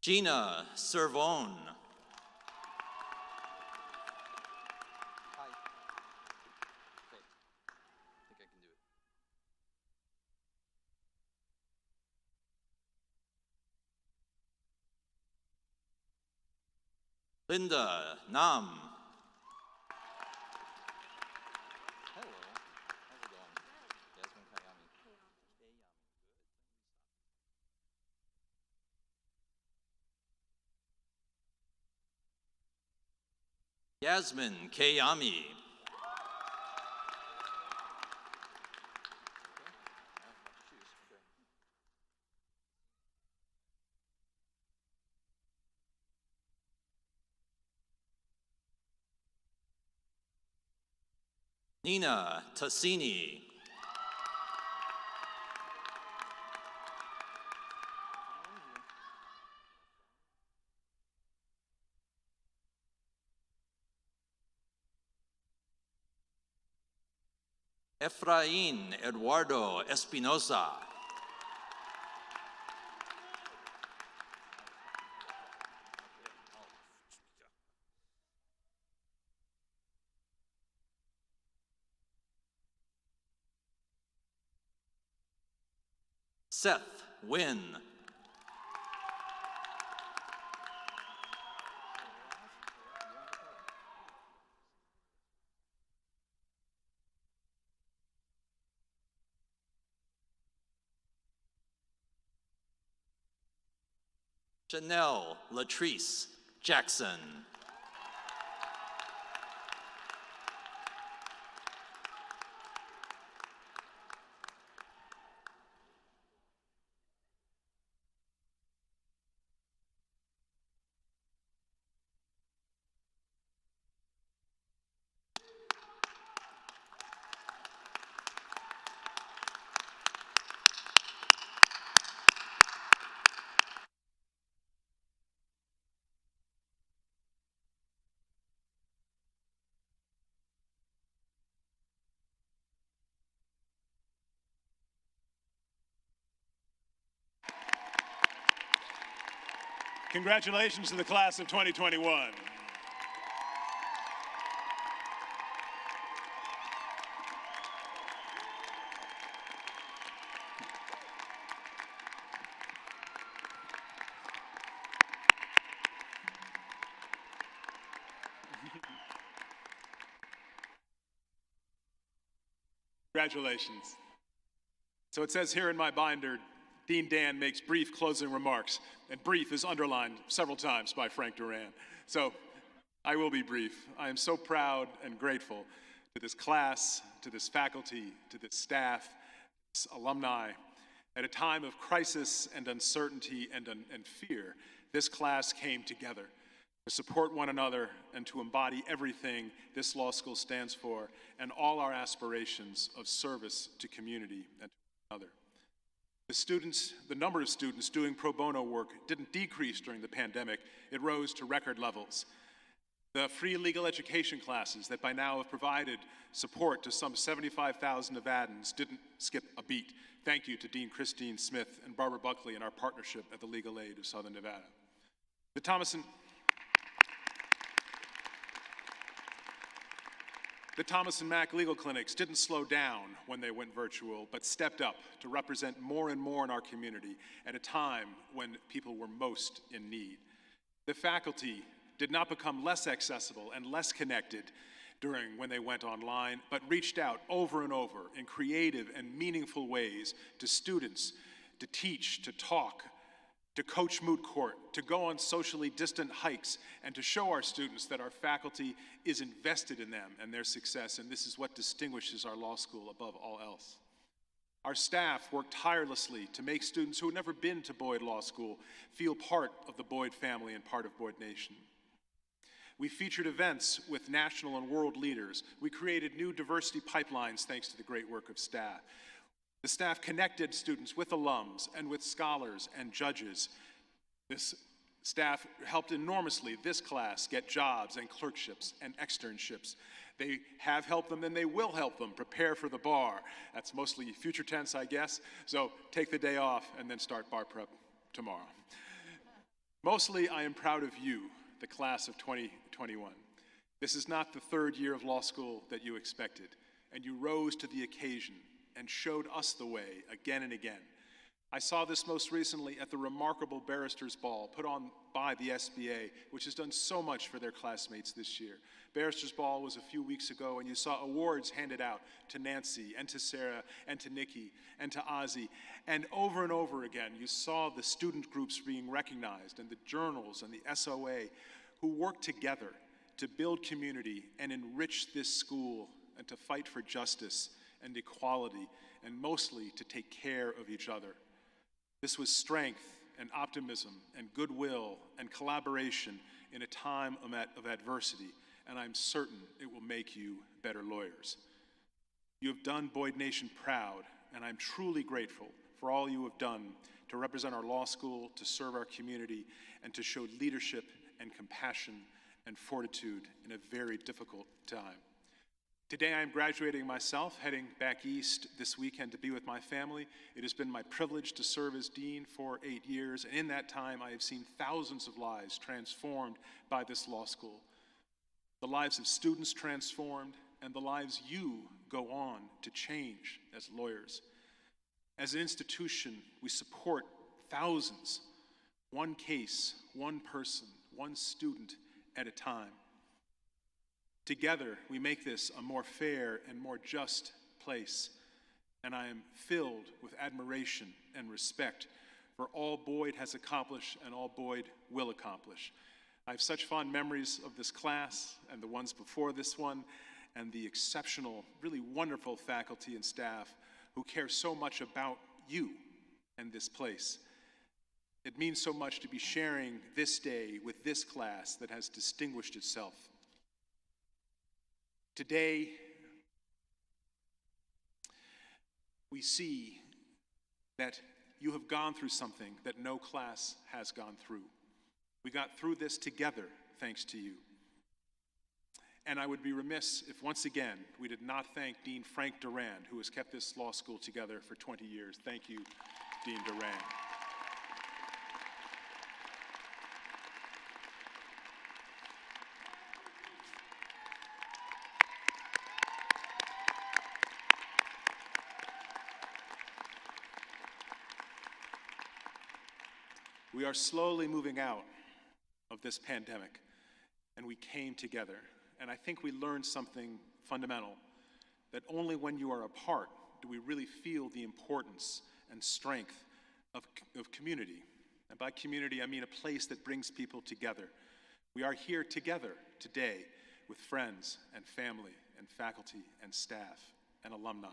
Gina Servone. Hi. Okay. I think I can do it. Linda Nam. Hello. How's it going? Yasmin Kayami. Yasmin Kayami. Nina Tassini. Efrain Eduardo Espinosa. Seth Wynn. Janelle Latrice Jackson. Congratulations to the class of 2021. Congratulations. So it says here in my binder, Dean Dan makes brief closing remarks, and brief is underlined several times by Frank Duran. So I will be brief. I am so proud and grateful to this class, to this faculty, to this staff, this alumni. At a time of crisis and uncertainty and fear, this class came together to support one another and to embody everything this law school stands for and all our aspirations of service to community and to one another. The number of students doing pro bono work didn't decrease during the pandemic, it rose to record levels. The free legal education classes that by now have provided support to some 75,000 Nevadans didn't skip a beat. Thank you to Dean Christine Smith and Barbara Buckley and our partnership at the Legal Aid of Southern Nevada. The Thomas and Mack legal clinics didn't slow down when they went virtual, but stepped up to represent more and more in our community at a time when people were most in need. The faculty did not become less accessible and less connected during when they went online, but reached out over and over in creative and meaningful ways to students, to teach, to talk, to coach moot court, to go on socially distant hikes, and to show our students that our faculty is invested in them and their success, and this is what distinguishes our law school above all else. Our staff worked tirelessly to make students who had never been to Boyd Law School feel part of the Boyd family and part of Boyd Nation. We featured events with national and world leaders. We created new diversity pipelines thanks to the great work of staff. The staff connected students with alums and with scholars and judges. This staff helped enormously this class get jobs and clerkships and externships. They have helped them and they will help them prepare for the bar. That's mostly future tense, I guess. So take the day off and then start bar prep tomorrow. Mostly, I am proud of you, the class of 2021. This is not the third year of law school that you expected, and you rose to the occasion and showed us the way again and again. I saw this most recently at the remarkable Barristers Ball put on by the SBA, which has done so much for their classmates this year. Barristers Ball was a few weeks ago, and you saw awards handed out to Nancy and to Sarah and to Nikki and to Ozzy. And over again, you saw the student groups being recognized and the journals and the SOA who worked together to build community and enrich this school and to fight for justice and equality, and mostly to take care of each other. This was strength and optimism and goodwill and collaboration in a time of adversity, and I'm certain it will make you better lawyers. You have done Boyd Nation proud, and I'm truly grateful for all you have done to represent our law school, to serve our community, and to show leadership and compassion and fortitude in a very difficult time. Today I am graduating myself, heading back east this weekend to be with my family. It has been my privilege to serve as dean for 8 years, and in that time I have seen thousands of lives transformed by this law school. The lives of students transformed, and the lives you go on to change as lawyers. As an institution, we support thousands, one case, one person, one student at a time. Together, we make this a more fair and more just place, and I am filled with admiration and respect for all Boyd has accomplished and all Boyd will accomplish. I have such fond memories of this class and the ones before this one, and the exceptional, really wonderful faculty and staff who care so much about you and this place. It means so much to be sharing this day with this class that has distinguished itself. Today, we see that you have gone through something that no class has gone through. We got through this together, thanks to you. And I would be remiss if once again we did not thank Dean Frank Durand, who has kept this law school together for 20 years. Thank you, Dean Durand. We are slowly moving out of this pandemic, and we came together. And I think we learned something fundamental, that only when you are apart do we really feel the importance and strength of community. And by community, I mean a place that brings people together. We are here together today with friends and family and faculty and staff and alumni.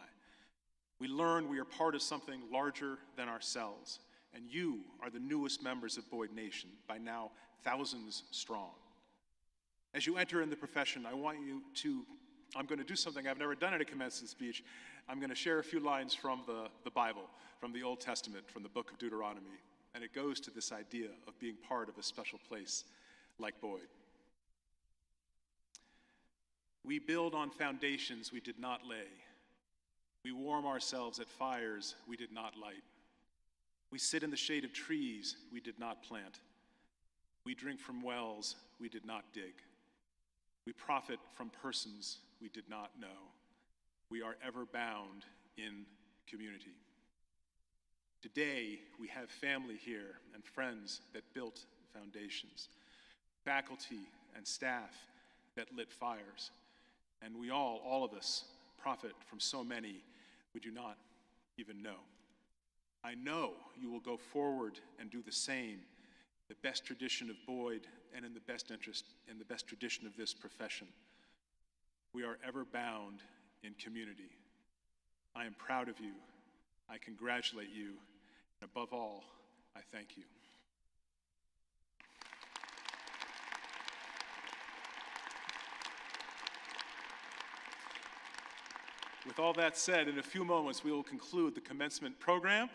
We learn we are part of something larger than ourselves, and you are the newest members of Boyd Nation, by now thousands strong. As you enter in the profession, I'm going to do something I've never done at a commencement speech. I'm going to share a few lines from the Bible, from the Old Testament, from the book of Deuteronomy, and it goes to this idea of being part of a special place like Boyd. We build on foundations we did not lay. We warm ourselves at fires we did not light. We sit in the shade of trees we did not plant. We drink from wells we did not dig. We profit from persons we did not know. We are ever bound in community. Today, we have family here and friends that built foundations, faculty and staff that lit fires, and we all of us, profit from so many we do not even know. I know you will go forward and do the same, the best tradition of Boyd and in the best tradition of this profession. We are ever bound in community. I am proud of you. I congratulate you. And above all, I thank you. With all that said, in a few moments, we will conclude the commencement program.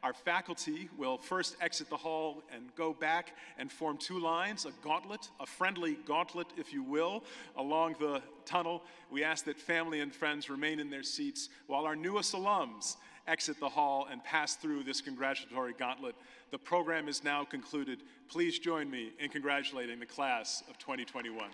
Our faculty will first exit the hall and go back and form two lines, a gauntlet, a friendly gauntlet, if you will, along the tunnel. We ask that family and friends remain in their seats while our newest alums exit the hall and pass through this congratulatory gauntlet. The program is now concluded. Please join me in congratulating the class of 2021.